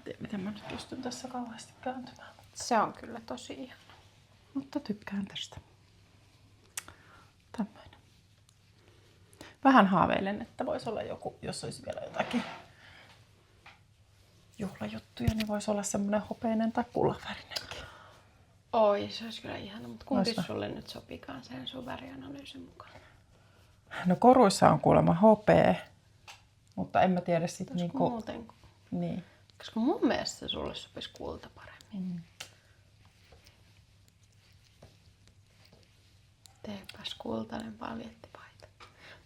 A: Tiedä, miten mä nyt pystyn tässä kauheasti kääntymään.
B: Se on kyllä tosi ihana.
A: Mutta tykkään tästä. Tämmöinen. Vähän haaveilen, että voisi olla joku, jos olisi vielä jotakin juhlajuttuja, niin voisi olla semmoinen hopeinen tai kullavärinen.
B: Oi, se olisi kyllä ihana, mutta kumpi
A: Oispa.
B: sulle nyt sopikaan sen sun värianalyysin mukaan?
A: No koruissa on kuulemma hopea, mutta en mä tiedä sitten
B: Olisiko
A: niinku...
B: muuten?
A: Niin.
B: Koska mun mielestä sulle sopisi kulta paremmin. Teepäs kultainen paljettipaita.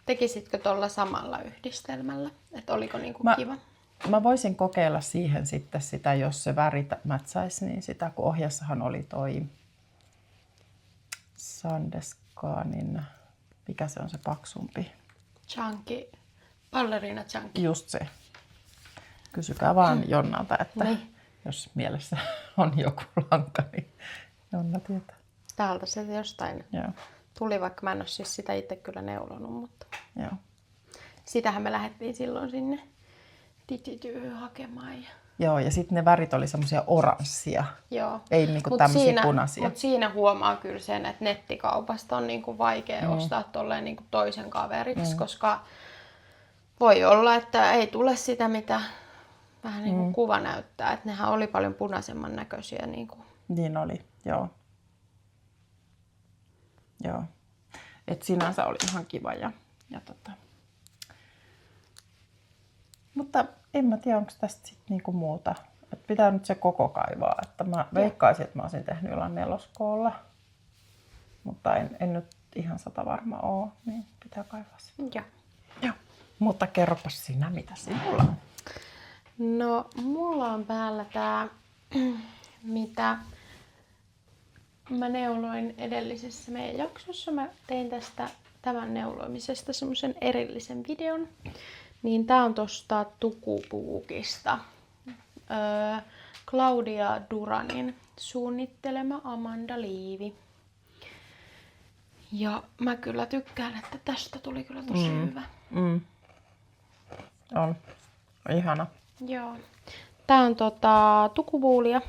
B: Tekisitkö tuolla samalla yhdistelmällä? Että oliko niinku kiva?
A: Mä voisin kokeilla siihen sitten sitä, jos se väri mätsäisi, niin sitä, kun ohjassahan oli toi Sandeskaanin, mikä se on se paksumpi?
B: Chunky, ballerina chunky.
A: Just se. Kysykää vaan Jonnalta, että
B: Niin.
A: jos mielessä on joku lanka, niin Jonna tietää.
B: Täältä se jostain
A: Joo,
B: tuli, vaikka mä en ole siis sitä itse kyllä neulonut, mutta
A: joo.
B: sitähän me lähdettiin silloin sinne titityyhyn hakemaan.
A: Joo, ja sitten ne värit oli semmoisia oranssia.
B: Joo.
A: Ei niinku
B: Mut
A: tämmöisiä punaisia.
B: Mutta siinä huomaa kyllä sen, että nettikaupasta on niinku vaikea ostaa tolleen niinku toisen kaveriksi, koska voi olla, että ei tule sitä, mitä vähän niinku kuva näyttää. Että nehän oli paljon punaisemman näköisiä. Niinku.
A: Niin oli, joo. Joo. Et sinänsä oli ihan kiva Mutta en mä tiedä, onko tästä sit niinku muuta. Et pitää nyt se koko kaivaa. Että mä veikkaisin, että mä olisin tehnyt jollain neloskoolla. Mutta en nyt ihan 100 varma oo, niin pitää kaivaa se.
B: Joo.
A: Joo. Mutta kerropas sinä, mitä sinulla on.
B: No, mulla on päällä tää, mitä mä neuloin edellisessä meidän jaksossa. Mä tein tästä tämän neuloimisesta semmoisen erillisen videon. Niin tää on tosta Tukupuukista. Claudia Duranin suunnittelema Amanda Liivi. Ja mä kyllä tykkään, että tästä tuli kyllä tosi hyvä.
A: On. Ihana.
B: Joo. Tää on tukuvuulia,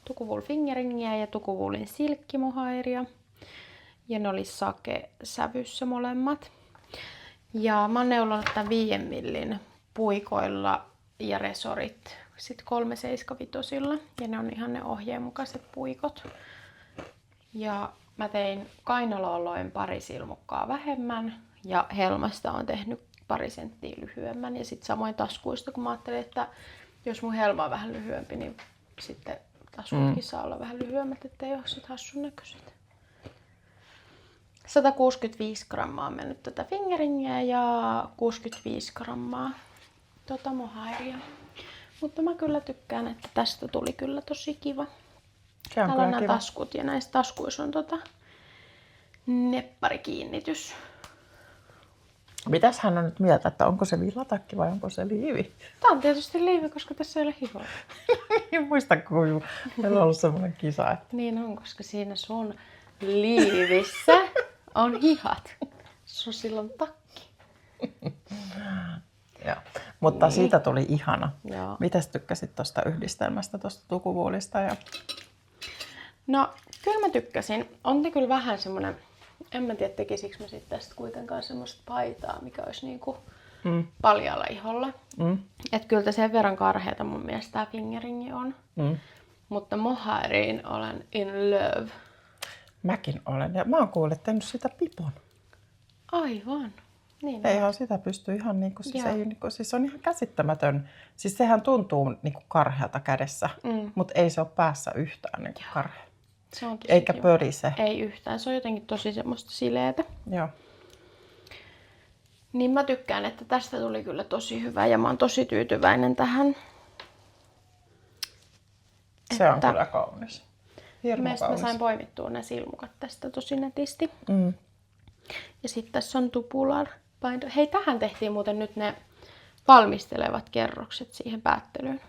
B: tukuvuul fingeringiä ja tukuvuulin silkkimohairia. Ja ne oli sake-sävyssä molemmat. Ja mä oon neulonut tämän 5 millin puikoilla ja resorit sit 375. Ja ne on ihan ne ohjeen mukaiset puikot. Ja mä tein kainaloolojen pari silmukkaa vähemmän ja helmasta on tehnyt pari senttiä lyhyemmän. Ja sitten samoin taskuista, kun mä ajattelin, että jos mun helma on vähän lyhyempi, niin sitten taskutkin saa olla vähän lyhyemmät, ettei ole sit hassun näköiset. 165 grammaa on mennyt tätä fingeringiä ja 65 grammaa mohairia. Mutta mä kyllä tykkään, että tästä tuli kyllä tosi kiva. Täällä on nämä taskut ja näissä taskuissa on nepparikiinnitys.
A: Mitäs hän on nyt mieltä, että onko se villatakki vai onko se liivi?
B: Tää on tietysti liivi, koska tässä ei ole hihoa.
A: En muista, kun meillä on ollut semmoinen kisa. Että...
B: Niin on, koska siinä sun liivissä on hihat. Se on silloin takki.
A: Joo. Mutta
B: Niin.
A: siitä tuli ihana.
B: Joo.
A: Mitäs tykkäsit tuosta yhdistelmästä, tuosta tukuvuulista? Ja...
B: No, kyllä mä tykkäsin. On te kyllä vähän semmonen, en mä tiedä tekisikö mä sit tästä kuitenkaan semmoista paitaa, mikä olisi niinku paljalla iholla. Et kyllä te sen verran karheeta mun mielestä tää fingeringi on. Mutta mohairiin olen in love.
A: Mäkin olen. Ja mä oon kuullut tehnyt sitä pipon.
B: Aivan. Niin
A: Eihän sitä pysty ihan niinku, siis, ei, niinku, siis on ihan käsittämätön. Siis sehän tuntuu niinku karhealta kädessä, mutta ei se ole päässä yhtään niinku karhea.
B: Se on tosi
A: Eikä
B: kiva.
A: pörise.
B: Ei yhtään, se on jotenkin tosi semmoista sileetä.
A: Joo.
B: Niin mä tykkään, että tästä tuli kyllä tosi hyvä ja mä oon tosi tyytyväinen tähän.
A: Se on kyllä kaunis. Hirmu
B: Mä
A: kaunis.
B: sain poimittua ne silmukat tästä tosi netisti. Ja sitten tässä on tupular binder. Hei, tähän tehtiin muuten nyt ne valmistelevat kerrokset siihen päättelyyn.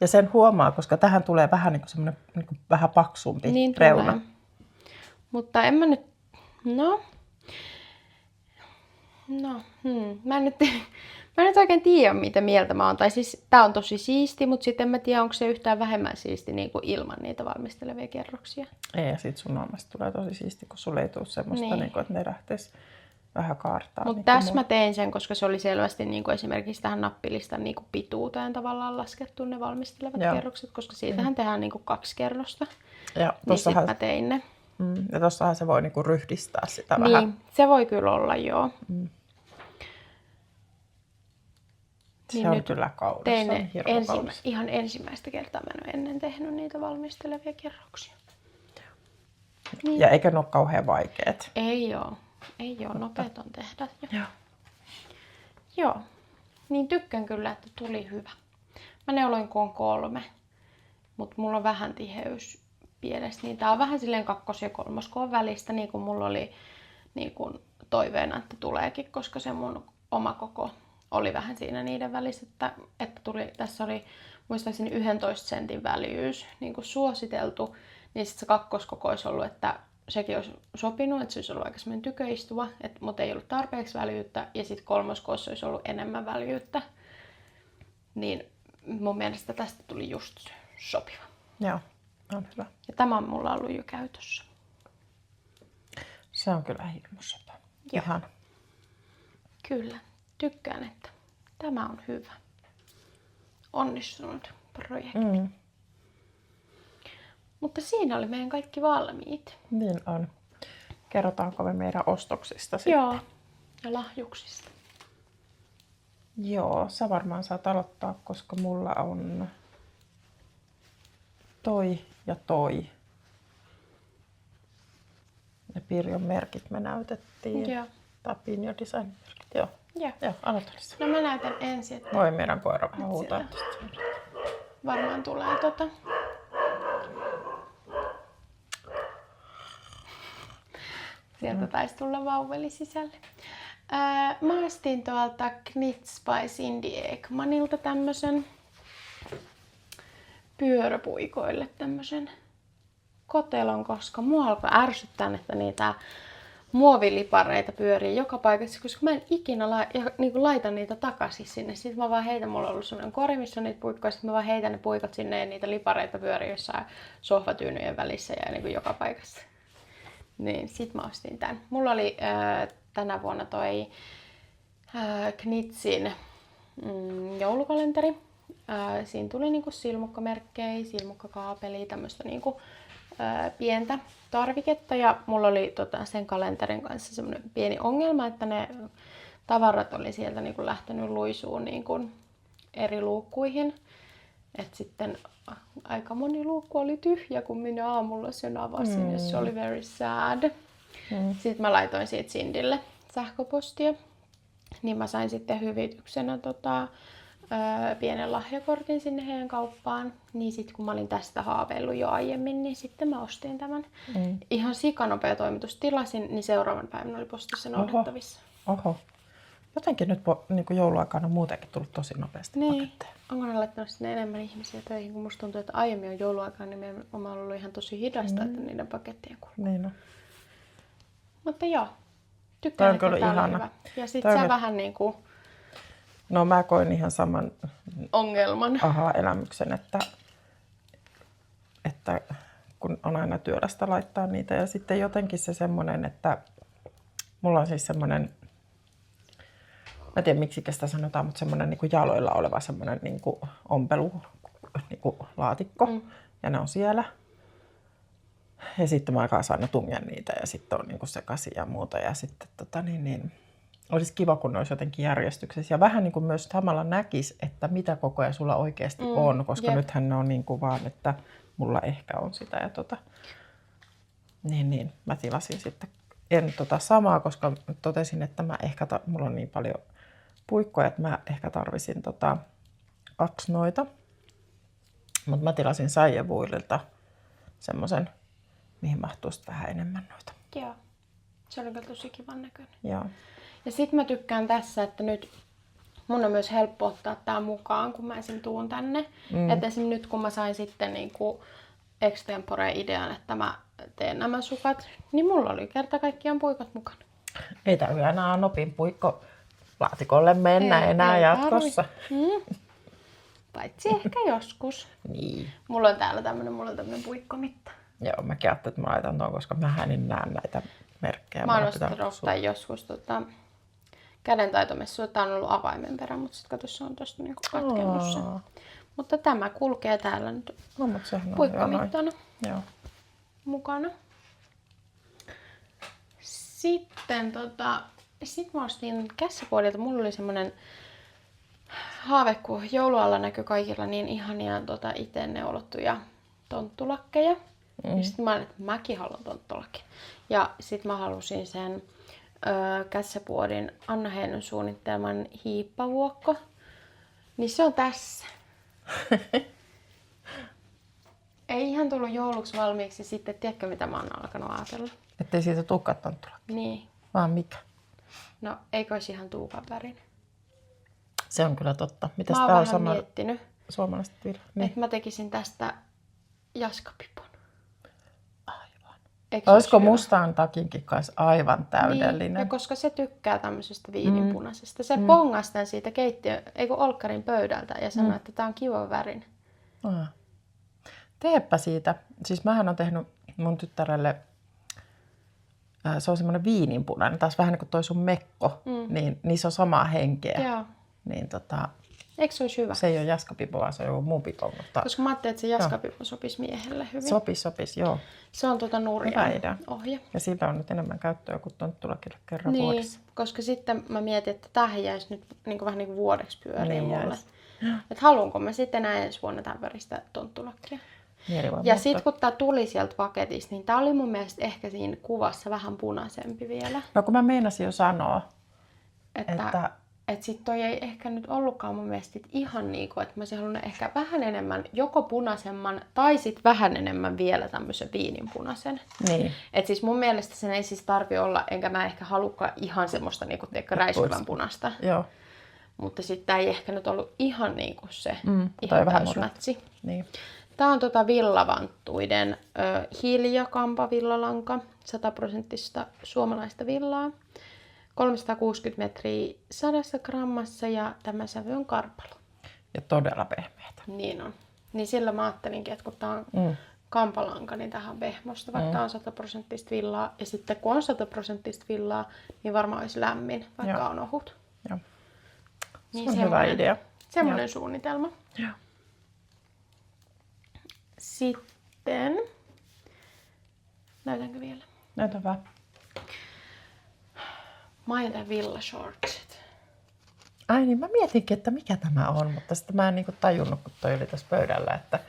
A: Ja sen huomaa, koska tähän tulee vähän niinku semmoinen niinku vähän paksumpi
B: Niin
A: reuna.
B: tulee. Mutta en mä nyt... Mä en nyt oikein tiedä, mitä mieltä mä oon. Tai siis tää on tosi siisti, mutta sitten en mä tiedä, onko se yhtään vähemmän siisti niin kuin ilman niitä valmistelevia kerroksia.
A: Ei, ja sit sun naamasta tulee tosi siisti, kun sulle ei tule semmoista, niin. Että ne lähtis vähän kaartaa.
B: Mutta tässä mä tein sen, koska se oli selvästi niin kuin esimerkiksi tähän nappilistan niin kuin pituuteen tavallaan laskettu ne valmistelevat kerrokset, koska siitähän tehdään niin kuin 2 kerrosta.
A: Ja
B: niin sit mä tein ne.
A: Ja tossahan se voi niinku ryhdistää sitä
B: niin,
A: vähän.
B: Se voi kyllä olla, joo.
A: Se niin on kyllä kaunis.
B: Tein
A: se on
B: ne ihan ensimmäistä kertaa. Mä en ole ennen tehnyt niitä valmistelevia kerroksia.
A: Niin. Ja eikä ne ole kauhean vaikeat.
B: Ei oo. Nopeet on tehdä.
A: Joo.
B: Joo. Niin tykkään kyllä, että tuli hyvä. Mä neuloin kun on 3. Mutta mulla on vähän tiheys pielessä. Niin tää on vähän silleen 2. ja 3. koon välistä. Niin kuin mulla oli niin kuin toiveena, että tuleekin. Koska se mun oma koko oli vähän siinä niiden välissä, että tuli, tässä oli muistaakseni 11 sentin väljyys niin kuin suositeltu, niin sitten se 2. koko olisi ollut, että sekin olisi sopinut, että se olisi ollut aika semmoinen tyköistuva, mutta ei ollut tarpeeksi väljyyttä, ja sitten 3. koossa olisi ollut enemmän väljyyttä, niin mun mielestä tästä tuli just sopiva.
A: Joo, on hyvä.
B: Ja tämä on mulla ollut jo käytössä.
A: Se on kyllä hirmu sepä. Ihan.
B: Kyllä. Tykkään, että tämä on hyvä. Onnistunut projekti. Mutta siinä oli meidän kaikki valmiit.
A: Niin on. Kerrotaanko me meidän ostoksista sitten?
B: Joo, ja lahjuksista.
A: Joo, sä varmaan saat aloittaa, koska mulla on toi ja toi. Ne Pirjon merkit me näytettiin.
B: Joo.
A: Tapin ja design merkit. Joo. Joo, aloita.
B: No mä näytän ensin, että
A: voi meidän koira vähän huutaa.
B: varmaan tulee Sieltä taisi tulla vauveli sisälle. Mä ostin tuolta Knits by Cindy Ekmanilta tämmösen pyöräpuikoille tämmösen kotelon, koska mua alkoi ärsyttää, että niitä muovilipareita pyörii joka paikassa, koska mä en ikinä laita niitä takaisin sinne. Sitten mä vaan heitän, mulla on ollut sellainen kori, missä on niitä puikkoja, sitten mä vaan heitän ne puikot sinne ja niitä lipareita pyörii jossain sohvatyynyjen välissä ja niin kuin joka paikassa. Niin, sit mä ostin tän. Mulla oli tänä vuonna toi Knitsin joulukalenteri. Siinä tuli niinku silmukkamerkkejä, silmukkakaapelia, tämmöstä niinku pientä tarviketta. Ja mulla oli sen kalenterin kanssa semmoinen pieni ongelma, että ne tavarat oli sieltä niinku lähtenyt luisuun niinku eri luukkuihin. Et sitten aika moni luukku oli tyhjä, kun minä aamulla sen avasin ja se oli very sad. Sitten mä laitoin siitä Cindylle sähköpostia. Niin mä sain sitten hyvityksenä pienen lahjakortin sinne heidän kauppaan. Niin sitten kun mä olin tästä haaveillut jo aiemmin, niin sitten mä ostin tämän. Ihan sikanopea toimitus tilasin, niin seuraavan päivän oli postissa noudettavissa.
A: Oho. Jotenkin nyt niin jouluaikana on muutenkin tullut tosi nopeasti paketteja.
B: Onko ne laittanut sinne enemmän ihmisiä töihin, kun musta tuntuu, että aiemmin on jouluaikaan, niin meidän oma on ollut ihan tosi hidasta, että niiden pakettien kulkuu.
A: Niin on.
B: Mutta joo, tykkään, että tää
A: ihana.
B: oli hyvä. Ja sit sä vähän niinku
A: no mä koin ihan saman
B: ongelman.
A: Elämyksen, että kun on aina työlästä laittaa niitä. Ja sitten jotenkin se semmonen, että mulla on siis semmonen, mä en tiedä miksi sitä sanotaan, mutta semmoinen niin kuin jaloilla oleva semmoinen niin kuin ompelu niin kuin laatikko. Ja ne on siellä. Ja sitten mä alkaa aina tungea niitä ja sitten on niin kuin sekaisin ja muuta. Ja sitten olisi kiva, kun ne olisi jotenkin järjestyksessä. Ja vähän niin kuin myös samalla näkisi, että mitä koko ajan sulla oikeasti on, koska nythän ne on niin kuin vaan, että mulla ehkä on sitä ja Niin, mä tilasin sitten en samaa, koska totesin, että mulla on niin paljon puikkoja, että mä ehkä tarvisin 2 noita. Mutta mä tilasin Saiyevuililta semmoisen, mihin mahtuu vähän enemmän noita.
B: Joo, se oli kyllä tosi kivan näköinen.
A: Joo.
B: Ja sit mä tykkään tässä, että nyt mun on myös helppo ottaa tää mukaan, kun mä esim. Tuun tänne. Että esim. Nyt kun mä sain sitten niinku extempore-idean, että mä teen nämä sukat, niin mulla oli kerta kaikkiaan puikot mukana.
A: Ei tarvitse enää Nopin puikkolaatikolle mennä enää jatkossa.
B: Paitsi ehkä joskus.
A: Niin.
B: Mulla on täällä tämmönen puikkomitta.
A: Joo, mäkin ajattelin, että mä laitan tuon, koska mähän en näe näitä merkkejä.
B: Mä oon ostanut joskus kädentaitomessuilla. Tää on ollut avaimen perä, mutta sit kato, se on tosta niinku katkennut se. Mutta tämä kulkee täällä nyt puikkomittana mukana. Sitten sit mä ostin kässäpuolilta. Mulla oli semmonen haave, kun joulualla näkyy kaikilla niin ihania itse neulottuja tonttulakkeja. Ja sit mä olin, että mäkin haluan tonttulakin. Ja sit mä halusin sen kässäpuodin Anna Heinon suunnitteleman hiippavuokko. Niin se on tässä. Ei ihan tullut jouluksi valmiiksi sitten, tiedätkö mitä mä oon alkanut ajatella?
A: Ettei siitä tulekaan tonttulakki.
B: Niin.
A: Vaan mikä?
B: No eikö olisi ihan tuukan värinen?
A: Se on kyllä totta. Mitäs
B: mä oon vähän miettinyt,
A: suomalaiset vielä? Niin.
B: että mä tekisin tästä jaskapipon.
A: Aivan.
B: Eikö
A: olisiko mustaan takinkin kanssa aivan täydellinen?
B: Niin, ja koska se tykkää tämmöisestä viininpunaisesta. Se pongasi tämän siitä olkkarin pöydältä ja sanoi, että tää on kiva värin.
A: Teepä siitä. Siis mähän on tehnyt mun tyttärelle, se on semmoinen viininpunainen, taas vähän niin kuin toi sun mekko, niin se on samaa henkeä.
B: Joo.
A: Niin
B: eikö se olisi hyvä?
A: Se ei ole jaskapipo, vaan se on joku muu pipo. Mutta
B: koska mä ajattelin, että se jaskapipo sopisi miehelle hyvin.
A: Sopis, joo.
B: Se on Nurjan ohje.
A: Ja sillä on nyt enemmän käyttöä kuin tonttulakille kerran
B: niin,
A: vuodessa.
B: Koska sitten mä mietin, että tähän jäisi nyt vähän niin kuin vuodeksi pyöriin mulle. Että haluanko mä sitten enää ensi vuonna tämän väristä tonttulakkia. Ja sitten kun tää tuli sieltä paketista, niin tää oli mun mielestä ehkä siinä kuvassa vähän punaisempi vielä.
A: No kun mä meinasin jo sanoa,
B: että sit toi ei ehkä nyt ollutkaan mun mielestä ihan niinku, että mä olisin halunnut ehkä vähän enemmän joko punaisemman tai sit vähän enemmän vielä tämmöisen viininpunaisen.
A: Niin.
B: Et siis mun mielestä sen ei siis tarvi olla, enkä mä ehkä halukkaan ihan semmoista niinku räiskyvän punasta.
A: Joo.
B: Mutta sit tää ei ehkä nyt ollut ihan niinku se
A: ihan
B: täysmätsi.
A: Niin.
B: Tää on villavanttuiden Hilja-kampa villalanka, 100% suomalaista villaa. 360 metriä 100 grammassa ja tämä sävy on karpalo.
A: Ja todella pehmeätä.
B: Niin on. Niin sillä mä ajattelinkin, että kun tää on kampalanka, niin tähän on pehmosta, vaikka tää on 100% villaa. Ja sitten kun on 100% villaa, niin varmaan olisi lämmin, vaikka on ohut.
A: Joo.
B: Niin
A: se on hyvä idea.
B: Semmoinen suunnitelma.
A: Joo.
B: Sitten, näytänkö vielä?
A: Näytä vaan.
B: Mä aion tää villashortsit.
A: Ai niin, mä mietinkin, että mikä tämä on, mutta sitten mä en niinku tajunnut, kun toi oli tässä pöydällä. Että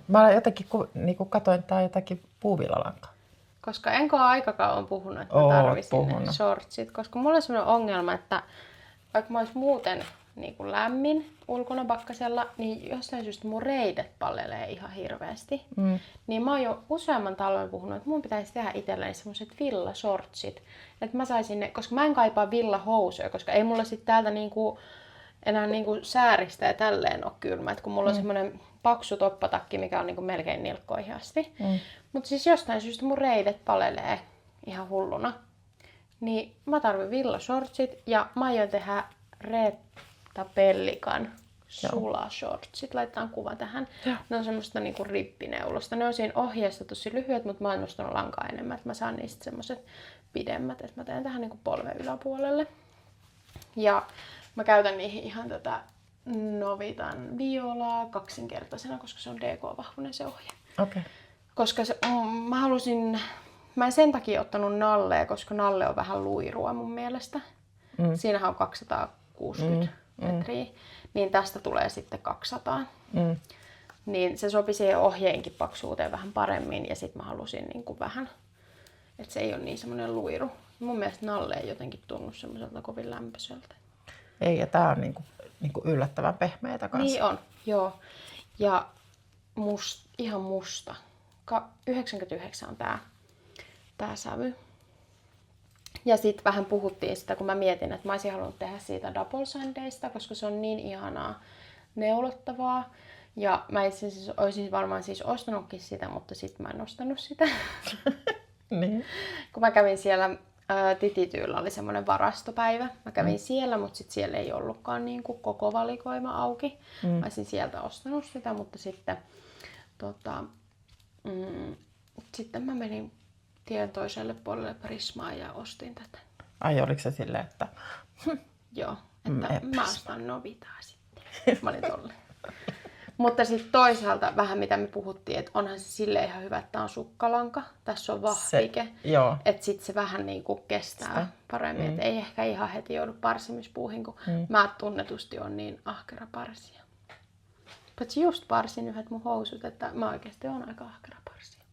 A: mä jotenkin niinku katoin, että tää on jotakin puuvillalankaa.
B: Koska enkä ole aika kauan puhunut, että mä tarvisin shortsit. Koska mulla on sellainen ongelma, että vaikka mä olis muuten niin kuin lämmin ulkona pakkasella, niin jostain syystä mun reidet pallelee ihan hirveästi. Niin mä oon jo useamman talven puhunut, että mun pitäisi tehdä itselleni semmoset villashortsit. Että mä saisin ne, koska mä en kaipaa villahousuja, koska ei mulla sit täältä niinku, enää niinku sääristä ja tälleen ole kylmä. Et kun mulla on semmonen paksu toppatakki, mikä on niinku melkein nilkkoihin asti. Mutta siis jostain syystä mun reidet palelee ihan hulluna. Niin mä tarvin villashortsit ja mä aion tehdä Reetta Pellikan sulashortsit. Laitetaan kuva tähän. Ne on semmoista niinku rippineulosta. Ne on siinä ohjeessa tosi lyhyet, mutta mä oon nostanut lankaa enemmän, että mä saan niistä semmoset pidemmät. Että mä teen tähän niinku polven yläpuolelle. Ja mä käytän niihin ihan tätä Novitan violaa kaksinkertaisena, koska se on DK-vahvuinen se ohje.
A: Okay.
B: Koska se, mä en sen takia ottanut nallea, koska nalle on vähän luirua mun mielestä. Siinähän on 260 metriä. Niin tästä tulee sitten 200. Niin se sopi siihen ohjeenkin paksuuteen vähän paremmin. Ja sitten mä halusin niin kuin vähän, että se ei ole niin semmoinen luiru. Mun mielestä nalle ei jotenkin tunnu semmoiselta kovin lämpöiseltä.
A: Ei, ja tää on niinku yllättävän pehmeitä kanssa.
B: Niin on, joo. Ja ihan musta. 99 on tää sävy. Ja sitten vähän puhuttiin sitä, kun mä mietin, että mä olisin halunnut tehdä siitä double sandeista, koska se on niin ihanaa neulottavaa. Ja mä itse asiassa olisin varmaan siis ostanutkin sitä, mutta sitten mä en ostanut sitä.
A: Niin.
B: Kun mä kävin siellä, Titityyllä oli semmoinen varastopäivä. Mä kävin siellä, mutta sitten siellä ei ollutkaan niin kuin koko valikoima auki. Mä olisin sieltä ostanut sitä, mutta sitten, sitten mä menin tien toiselle puolelle Prismaa ja ostin tätä.
A: Ai, oliko se silleen, että...
B: Joo, että mä ostan Novitaa sitten. Mä olin tolle. Mutta sitten toisaalta vähän mitä me puhuttiin, että onhan se silleen ihan hyvä, että tää on sukkalanka. Tässä on vahvike. Että sitten se vähän niinku kestää paremmin. Että ei ehkä ihan heti joudu parsimispuuhin, kun mä tunnetusti on niin ahkera parsia. Paitsi just parsin yhdet mun housut, että mä oikeasti oon aika ahkera parsia.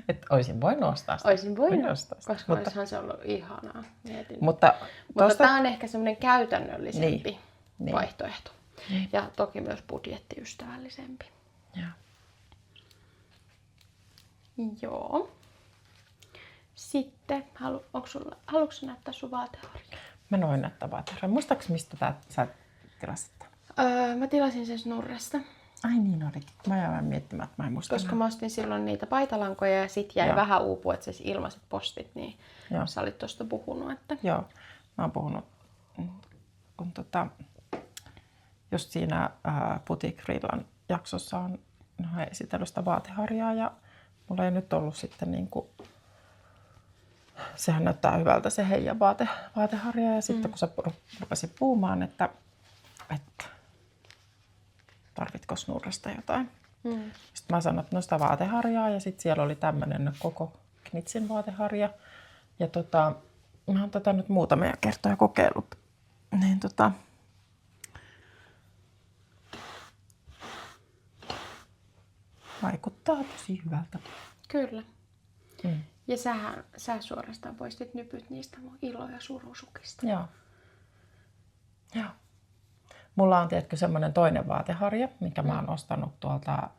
A: Että olisin voinut ostaa sitä.
B: Olisin voinut, koska olisihan se ollut ihanaa. Mietin.
A: Mutta
B: tää on ehkä semmoinen käytännöllisempi vaihtoehto. Ja toki myös budjettiystävällisempi. Joo. Sitten, haluatko näyttää sun vaateharja?
A: Mä noin näyttää vaateharja. Muistaaks mistä sä tilasit?
B: Mä tilasin sen Snurresta.
A: Ai niin oli. Mä jäin miettimään, että mä en muista.
B: Koska mä ostin silloin niitä paitalankoja ja sit jäi vähän uupua, että se ilmaiset postit, niin sä olit tosta puhunut. Että...
A: Joo, mä oon puhunut, kun just siinä Boutique Reelan jaksossa on esitellyt sitä vaateharjaa ja mulla ei nyt ollut sitten niinku, sehän näyttää hyvältä se heidän vaateharja ja sitten kun sä rupesit puhumaan, että tarvitko Snurrasta jotain. Sitten mä sanoin, että no sitä vaateharjaa ja sitten siellä oli tämmönen koko Knitsin vaateharja ja mä oon tätä nyt muutamia kertoja kokeillut, niin vaikuttaa tosi hyvältä.
B: Kyllä. Ja sä suorastaan poistit nypyt niistä mun ilo- ja surusukista.
A: Joo. Mulla on tietysti semmoinen toinen vaateharja, mikä mä oon ostanut tuolta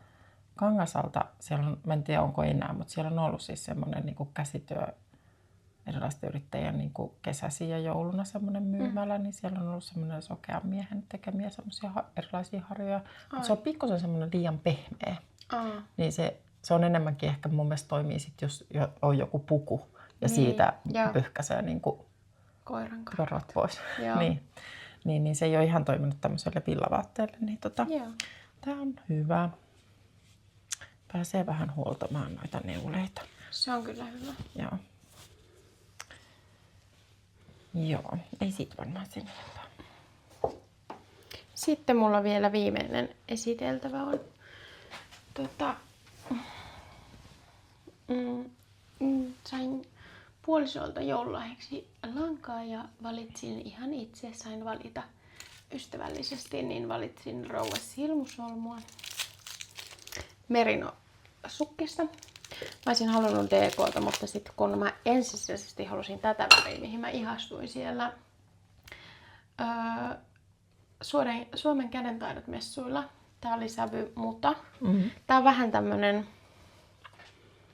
A: Kangasalta. Siellä on, mä en tiedä onko enää, mutta siellä on ollut siis semmoinen niin kuin käsityö erilaisten yrittäjien niin kuin kesäsi ja jouluna semmoinen myymälä, niin siellä on ollut semmoinen sokean miehen tekemiä semmoisia erilaisia harjoja. Mutta se on pikkusen semmoinen liian pehmeä. Niin se on enemmänkin ehkä mun mielestä toimii sit, jos on joku puku ja siitä pyyhkäisee niin kuin korvat pois. niin se ei ole ihan toiminut tämmöiselle villavaatteelle. Niin tää on hyvä. Pääsee vähän huoltamaan noita neuleita.
B: Se on kyllä hyvä.
A: Joo, ei siitä varmaan sen enempää.
B: Sitten mulla vielä viimeinen esiteltävä on sain puolisolta joululahjaksi lankaa ja valitsin ihan itse, sain valita ystävällisesti, niin valitsin Rouva Silmusolmua Merino sukkista. Mä olisin halunnut DK:ta, mutta sitten kun mä ensisijaisesti halusin tätä väriä, mihin mä ihastuin siellä Suomen kädentaidot messuilla. Tää oli sävy muta. Tää on vähän tämmönen...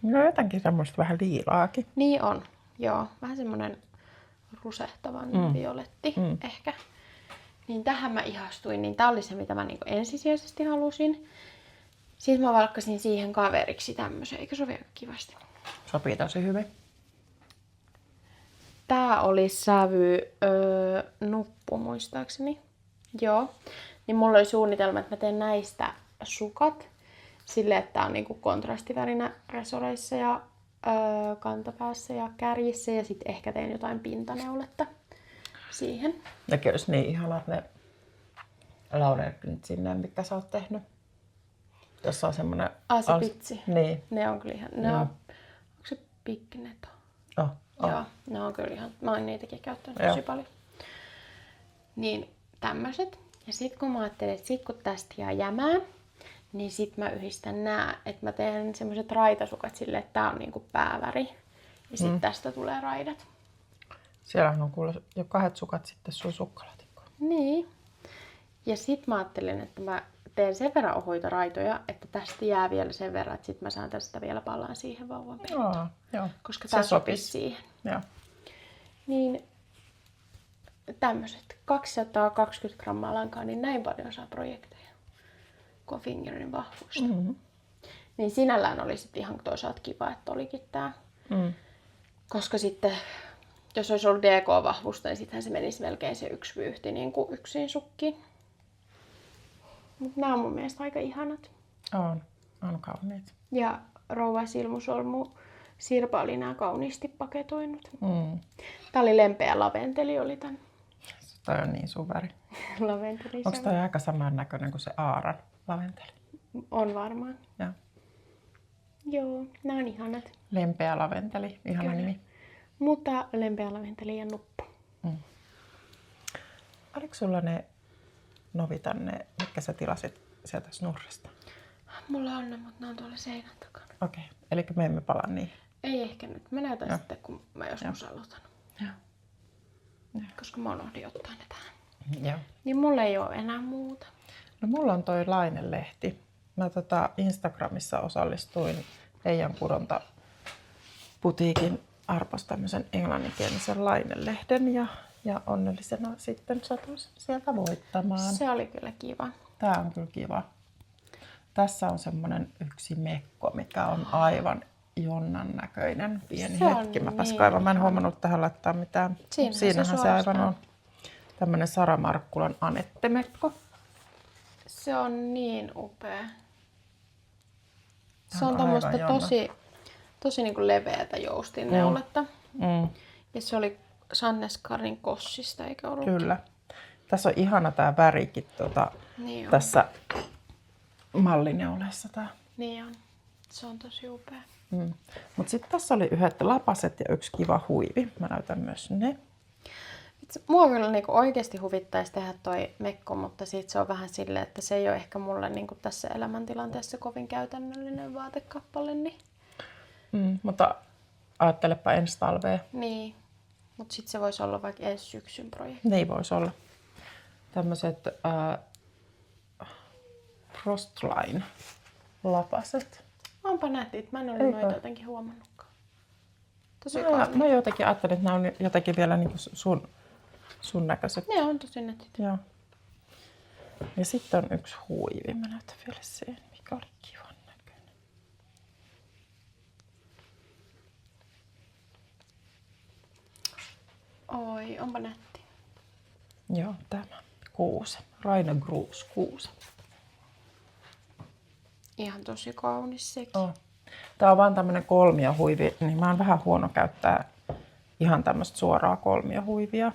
A: No jotenkin semmoista vähän liilaakin.
B: Niin on, joo. Vähän semmonen rusehtavan violetti ehkä. Niin tähän mä ihastuin, niin tää oli se mitä mä niinku ensisijaisesti halusin. Sitten mä valkkasin siihen kaveriksi tämmösen, eikö sovi kivasti?
A: Sopii tosi hyvin.
B: Tää oli sävy nuppu muistaakseni. Joo. Niin mulla oli suunnitelma, että mä teen näistä sukat. Silleen, että tää on niinku kontrastivärinä resoreissa ja kantapäässä ja kärjissä. Ja sit ehkä teen jotain pintaneuletta siihen.
A: Nekin olisi niin ihanat ne Launerknit sinne, mitä sä oot tehnyt. Jossa on semmonen...
B: Se pitsi.
A: Niin.
B: Ne on kyllä ihan... Ne on... Onko se pikkineto? Joo, ne on kyllä ihan, mä oon niitäkin käyttänyt tosi paljon. Niin tämmöiset. Ja sit kun mä ajattelin, että sit kun tästä jää jämää, niin sit mä yhdistän nää, että mä teen semmoiset raitasukat silleen, että tää on niinku pääväri. Ja sit tästä tulee raidat.
A: Siellähän on kuule jo 2 sukat sitten sun sukkalaatikkoon.
B: Niin. Ja sit mä ajattelin, että mä teen sen verran ohuita raitoja, että tästä jää vielä sen verran, että sit mä saan tästä vielä palaan siihen vauvan pentaan.
A: Joo.
B: Koska tää sopisi siihen.
A: Joo.
B: Niin tämmöiset 220 grammaa lankaa, niin näin paljon saa projekteja, kun on fingerin vahvuista.
A: Mm-hmm.
B: Niin sinällään oli sitten ihan toisaalta kiva, että olikin tää. Koska sitten, jos olisi ollut DK-vahvusta, niin sittenhän se menisi melkein se yksi vyyhti niin kuin yksin sukkiin. Mutta nämä on mun mielestä aika ihanat.
A: On kauniit.
B: Ja Rouva Silmusolmu Sirpa oli nämä kauniisti paketoinut. Tää oli lempeä laventeli, oli tän.
A: Toi on niin sun väri.
B: Laventeli.
A: Onko toi aika saman näköinen kuin se Aaran laventeli?
B: On varmaan.
A: Joo.
B: Joo, nämä on ihanat.
A: Lempeä laventeli, ihana nimi.
B: Mutta lempeä laventeli ja nuppu.
A: Oliko sulla ne Novitan, mitkä sä tilasit sieltä Snurrista?
B: Mulla on ne, mutta ne on tuolla seinän takana.
A: Okei, eli me emme palaa niihin.
B: Ei ehkä nyt. Mä näytän sitten, kun mä joskus aloitan.
A: Joo.
B: Koska mä unohdin ottaa ne tähän.
A: Joo.
B: Niin mulla ei ole enää muuta.
A: No mulla on toi Laine-lehti. Mä Instagramissa osallistuin Eijan kudonta putiikin Arpos tämmöisen englanninkielisen Laine-lehden ja onnellisena sitten satuin sieltä voittamaan.
B: Se oli kyllä kiva.
A: Tää on kyllä kiva. Tässä on semmonen yksi mekko, mikä on aivan Jonnan näköinen. Pieni hetki. Mäpäs kaivan. Mä en huomannut tähän laittaa mitään. Siinähän se aivan on. Tämmönen Sara Markkulan Anette-mekko.
B: Se on niin upea. Se on tämmöistä tosi niin kuin leveätä joustinneuletta. Ja se oli Sanneskarin Kossista, eikö ollut?
A: Kyllä. Tässä on ihana tää värikin
B: niin
A: tässä mallineuleessa.
B: Niin on. Se on tosi upea.
A: Mutta sitten tässä oli yhdet lapaset ja yksi kiva huivi. Mä näytän myös ne.
B: Mua kyllä niinku oikeasti huvittaisi tehdä toi mekko, mutta siitä se on vähän silleen, että se ei ole ehkä mulle niinku tässä elämäntilanteessa kovin käytännöllinen vaatekappale. Niin.
A: Mutta ajattelepa ensi talvea.
B: Niin, mutta sitten se voisi olla vaikka ensi syksyn projekti.
A: Ne ei voisi olla. Tämmöiset Frostline lapaset.
B: Onpa nätit, mä en ole noita jotenkin huomannutkaan. Tosi
A: mä jotenkin ajattelin, että nämä on jotenkin vielä niinku sun näköiset.
B: Ne on tosi nätit.
A: Joo. Ja sitten on yksi huivi. Mä näytän vielä sen, mikä oli kivan näköinen.
B: Oi, onpa nätti.
A: Joo, tämä. Kuuse. Raine Gruus kuuse.
B: Ihan tosi kaunis sekin.
A: Tää on vaan tämmönen kolmiohuivi, niin mä oon vähän huono käyttää ihan tämmöstä suoraa kolmiohuivia.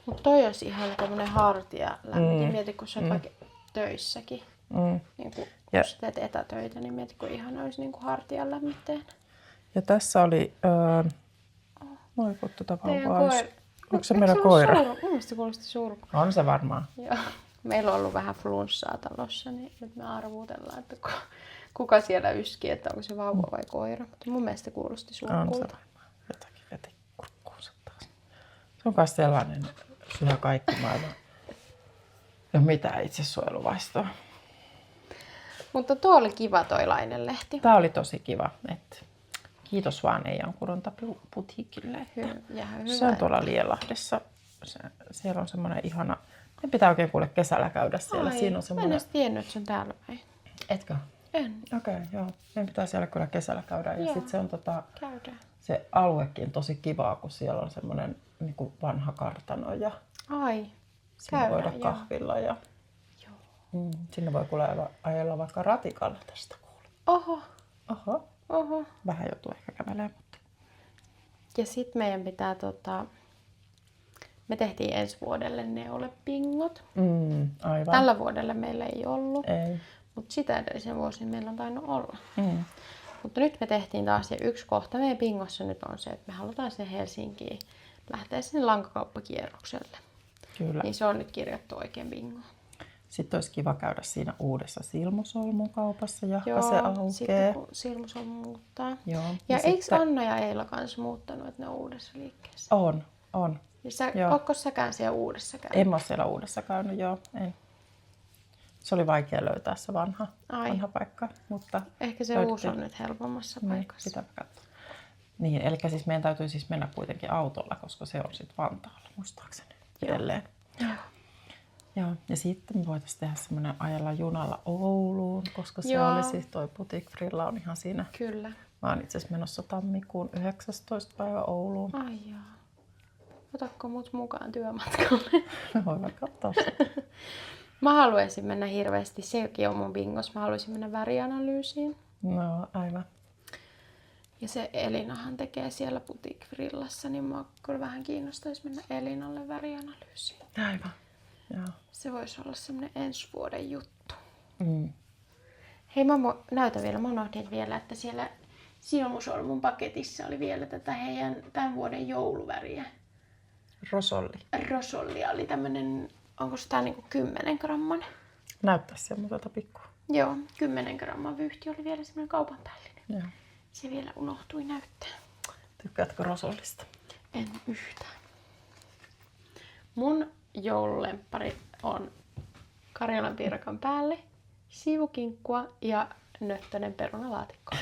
B: Mutta toi olisi ihan tämmönen hartia lämmin. Mieti, kun sä oot vaikka töissäkin. Niin kun sä teet etätöitä, niin mieti, kun ihan olisi niin hartian lämmitteen.
A: Ja tässä oli... Moi kun vauvaa olisi. Onko se meidän koira?
B: Mun mielestä kuulosti surku.
A: On se varmaan.
B: Joo. Meillä on ollut vähän flunssaa talossa, niin nyt me arvuutellaan, että kuka siellä yskii, että onko se vauva vai koira. Mutta mun mielestä kuulosti surkulta.
A: On se varmaan. Jotakin veti kurkkuunsa taas. Se on kai sellainen, syö kaikki maailman. Ja mitä itsesuojeluvaistoa.
B: Mutta tuo oli kiva toi Laine-lehti.
A: Tää oli tosi kiva. Kiitos vaan Eijan kudonta putiikille. Se on tuolla Lielahdessa. Siellä on semmoinen ihana... Me pitää oikein kuule kesällä käydä siellä.
B: Ai,
A: siinä on semmoinen...
B: mä en edes tiennyt, että se on täällä päin.
A: Etkö?
B: En.
A: Okei, joo. Meidän pitää siellä kyllä kesällä käydä. Ja sitten se on
B: käydään.
A: se aluekin tosi kivaa, kun siellä on semmoinen niin kuin vanha kartano ja siinä voida kahvilla. Ja... sinne voi kuule ajella vaikka ratikalla tästä kuule. Oho. Vähän joutuu ehkä kävelemään, mutta...
B: Ja sitten meidän pitää me tehtiin ensi vuodelle neulepingot.
A: Aivan.
B: Tällä vuodella meillä ei ollut.
A: Ei.
B: Mutta sitä edellisen vuosin meillä on tainnut olla. Mutta nyt me tehtiin taas, ja yksi kohta meidän bingossa nyt on se, että me halutaan sen Helsinkiin lähteä sinne lankakauppakierrokselle.
A: Kyllä.
B: Niin se on nyt kirjattu oikein bingoon.
A: Sitten olisi kiva käydä siinä uudessa Silmusolmun kaupassa, jahka
B: Joo,
A: se aukeaa.
B: sitten kun Silmusolmu muuttaa.
A: Joo,
B: Ja eikö
A: sitten...
B: Anna ja Eila kanssa muuttanut, että ne on uudessa liikkeessä?
A: On.
B: Ja ootko säkään siellä uudessa käynyt?
A: En ole siellä uudessa käynyt, joo. En. Se oli vaikea löytää se vanha paikka. Mutta
B: ehkä se uusi on nyt helpommassa paikassa.
A: Sitä katsoa. Niin, eli siis meidän täytyy siis mennä kuitenkin autolla, koska se on sitten Vantaalla, muistaakseni edelleen. Joo. Ja sitten me voitaisiin tehdä semmoinen ajella junalla Ouluun, koska se oli siis toi Boutique Frilla on ihan siinä.
B: Kyllä.
A: Mä oon itse asiassa menossa tammikuun 19. päivä Ouluun.
B: Ai jaa. Otatko mut mukaan työmatkalle?
A: Voidaan katsoa.
B: Mä haluaisin mennä hirveästi, sekin on mun bingos, mä haluaisin mennä värianalyysiin.
A: No, aivan.
B: Ja se Elinahan tekee siellä Boutique Frillassa, niin mä kyllä vähän kiinnostaisi mennä Elinalle värianalyysiin.
A: Aivan, joo.
B: Se voisi olla semmoinen ensi vuoden juttu.
A: Mm.
B: Hei, mä näytän vielä, mä unohdin vielä, että siellä Silmusolmun paketissa oli vielä tätä heidän tämän vuoden jouluväriä. Rosollia oli tämmönen, onko se tää niinku 10 gramman?
A: Näyttäisi semmoiselta pikkua.
B: Joo, 10 gramman vyyhti oli vielä semmoinen kaupan päällinen.
A: Joo.
B: Se vielä unohtui näyttää.
A: Tykkäätkö Rosollista?
B: En yhtään. Mun joululemppari on Karjalan piirakan päälle, siivukinkkua ja nöttönen perunalaatikko.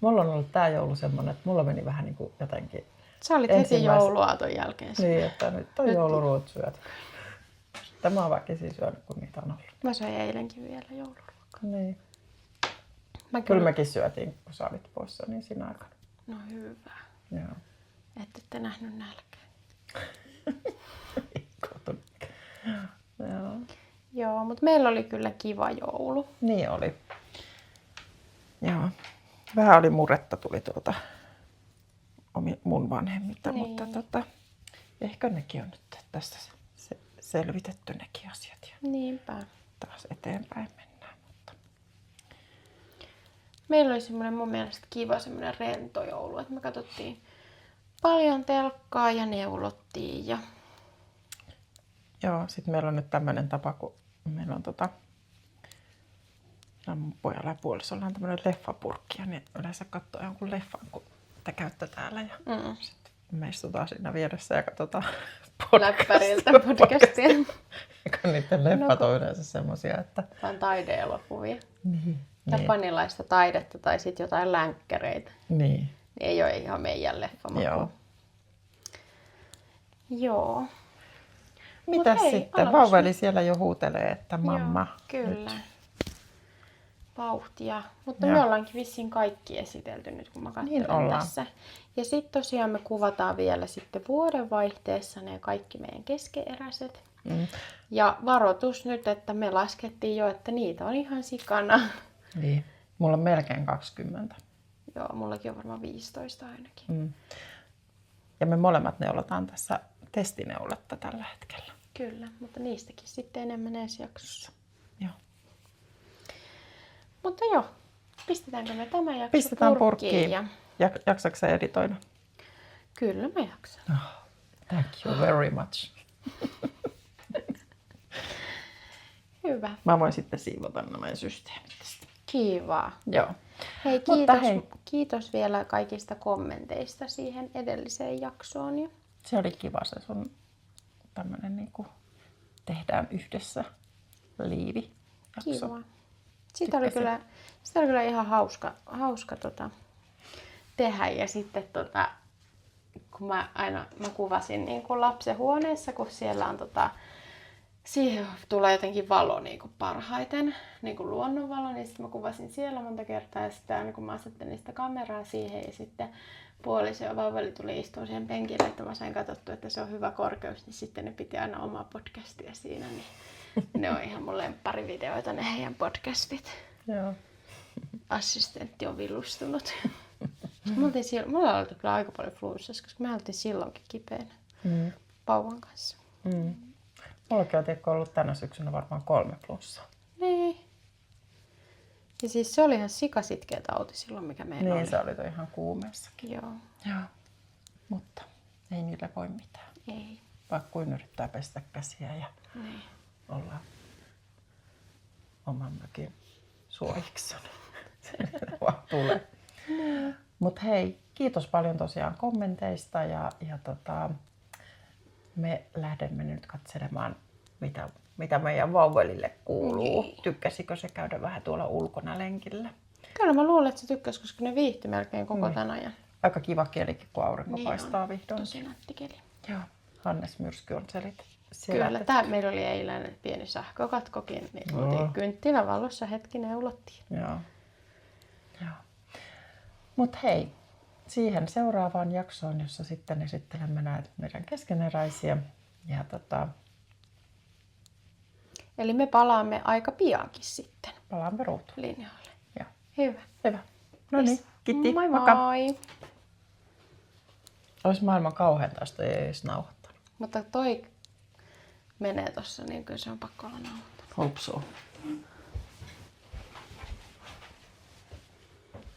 A: Mulla on ollut tää joulu semmonen, että mulla meni vähän niinku jotenkin...
B: Sä olit heti jouluaaton jälkeen.
A: Niin, että nyt on jouluruot syöty. Tämä on väkisin syönyt, kun niitä on ollut.
B: Mä söin eilenkin vielä jouluruokaa.
A: Niin. Kyllä mekin syötiin, kun sä olit poissa, niin siinä aikana.
B: No hyvä.
A: Joo.
B: Ette nähnyt nälkää. Joo, mutta meillä oli kyllä kiva joulu.
A: Niin oli. Joo. Vähän oli murretta tuli mun vanhemmilta,
B: niin.
A: Mutta ehkä nekin on nyt tässä selvitetty nekin asiat. Ja
B: niinpä.
A: taas eteenpäin mennään. Mutta...
B: Meillä oli semmoinen mun mielestä kiva semmoinen rento joulu, että me katsottiin paljon telkkaa ja neulottiin. Ja...
A: Joo, sitten meillä on nyt tämmöinen tapa, kun meillä on mun pojalla ja puolisolla on tämmöinen leffapurkki, niin yleensä katsoo jonkun leffan, kun te käytte täällä. Ja sitten me istutaan siinä vieressä ja katsotaan
B: läppäriltä podcastia.
A: Kun niiden leffat on yleensä semmosia, että...
B: Vaan taideelokuvia.
A: Niin.
B: Japanilaista taidetta tai sitten jotain länkkäreitä.
A: Niin.
B: Ei ole ihan meidän leffamaku. Joo.
A: Mitäs sitten? Vauveli siellä jo huutelee, että mamma.
B: Joo, kyllä.
A: Nyt.
B: Vauhtia. Mutta me ollaankin vissiin kaikki esitelty nyt, kun mä katselen tässä. Ja sitten tosiaan me kuvataan vielä sitten vuodenvaihteessa ne kaikki meidän keskeeräiset. Ja varoitus nyt, että me laskettiin jo, että niitä on ihan sikana.
A: Niin. Mulla on melkein 20.
B: Joo, mullakin on varmaan 15 ainakin.
A: Ja me molemmat neulotaan tässä testineuletta tällä hetkellä.
B: Kyllä, mutta niistäkin sitten enemmän ensi jaksossa.
A: Joo.
B: Mutta joo, pistetäänkö me tämä jakso
A: pistetään purkkiin. Ja... Jaksatko sä editoida?
B: Kyllä mä jaksan.
A: Oh, thank you very much.
B: Hyvä.
A: Mä voin sitten siivota nämä systeemit tästä.
B: Kiva.
A: Joo.
B: Hei, kiitos vielä kaikista kommenteista siihen edelliseen jaksoon. Ja...
A: Se oli kiva se sun tämmönen niinku tehdään yhdessä liivi jakso.
B: Kiva. Sitä oli kyllä ihan hauska tehdä ja sitten kun mä kuvasin niin kuin lapsen huoneessa, kun siellä on siihen tulee jotenkin valo niin kuin parhaiten, niin kuin luonnonvalo, niin sitten mä kuvasin siellä monta kertaa ja sitten aina kun mä asettelin sitä kameraa siihen ja sitten puoliso ja vauveli tuli istua siihen penkille, että mä sain katsottua, että se on hyvä korkeus, niin sitten ne piti aina omaa podcastia siinä, niin ne on ihan mun lempparivideoita, ne heidän podcastit.
A: Joo.
B: Assistentti on villustunut. Mulla oli kyllä aika paljon flunssassa, koska me oltiin silloinkin kipeänä vauvan kanssa.
A: Mullakin on ollut tänä syksynä varmaan 3 plussaa.
B: Niin. Ja siis se oli ihan sikasitkeä tauti silloin, mikä meillä oli.
A: Niin, se oli toi ihan kuumeessakin.
B: Joo.
A: Joo. Mutta ei niille voi mitään.
B: Ei.
A: Vaikka kuin yrittää pestä käsiä ja
B: Niin.
A: olla oman mökin suojiksona. Se vaan tulee. Mut hei, kiitos paljon tosiaan kommenteista ja me lähdemme nyt katselemaan, mitä meidän vauvelille kuuluu.
B: Niin.
A: Tykkäsikö se käydä vähän tuolla ulkona lenkillä?
B: Kyllä mä luulen, että se tykkäsi, koska ne viihtyi melkein koko tämän ajan.
A: Aika kiva kielikin, kun aurinko
B: Niin
A: paistaa
B: on.
A: vihdoin.
B: Tosi nätti keli.
A: Joo. Hannes Myrsky on
B: Kyllä, meillä oli eilen pieni sähkökatkokin, niin oltiin kynttilävalossa hetki neulottiin.
A: Joo. Mut hei, siihen seuraavaan jaksoon, jossa sitten esittelemme näitä meidän keskeneräisiä. Ja
B: Eli me palaamme aika piankin sitten
A: palaamme ruutuun.
B: linjalle.
A: Joo.
B: Hyvä.
A: Hyvä. No niin, kiitti.
B: Moi
A: Moikka.
B: moi!
A: Olisi maailman kauheinta, jos toi ei edes nauhoittanut.
B: Mutta toi menee tossa, niin kyllä se on pakko olla nauhoittanut.
A: Hope so.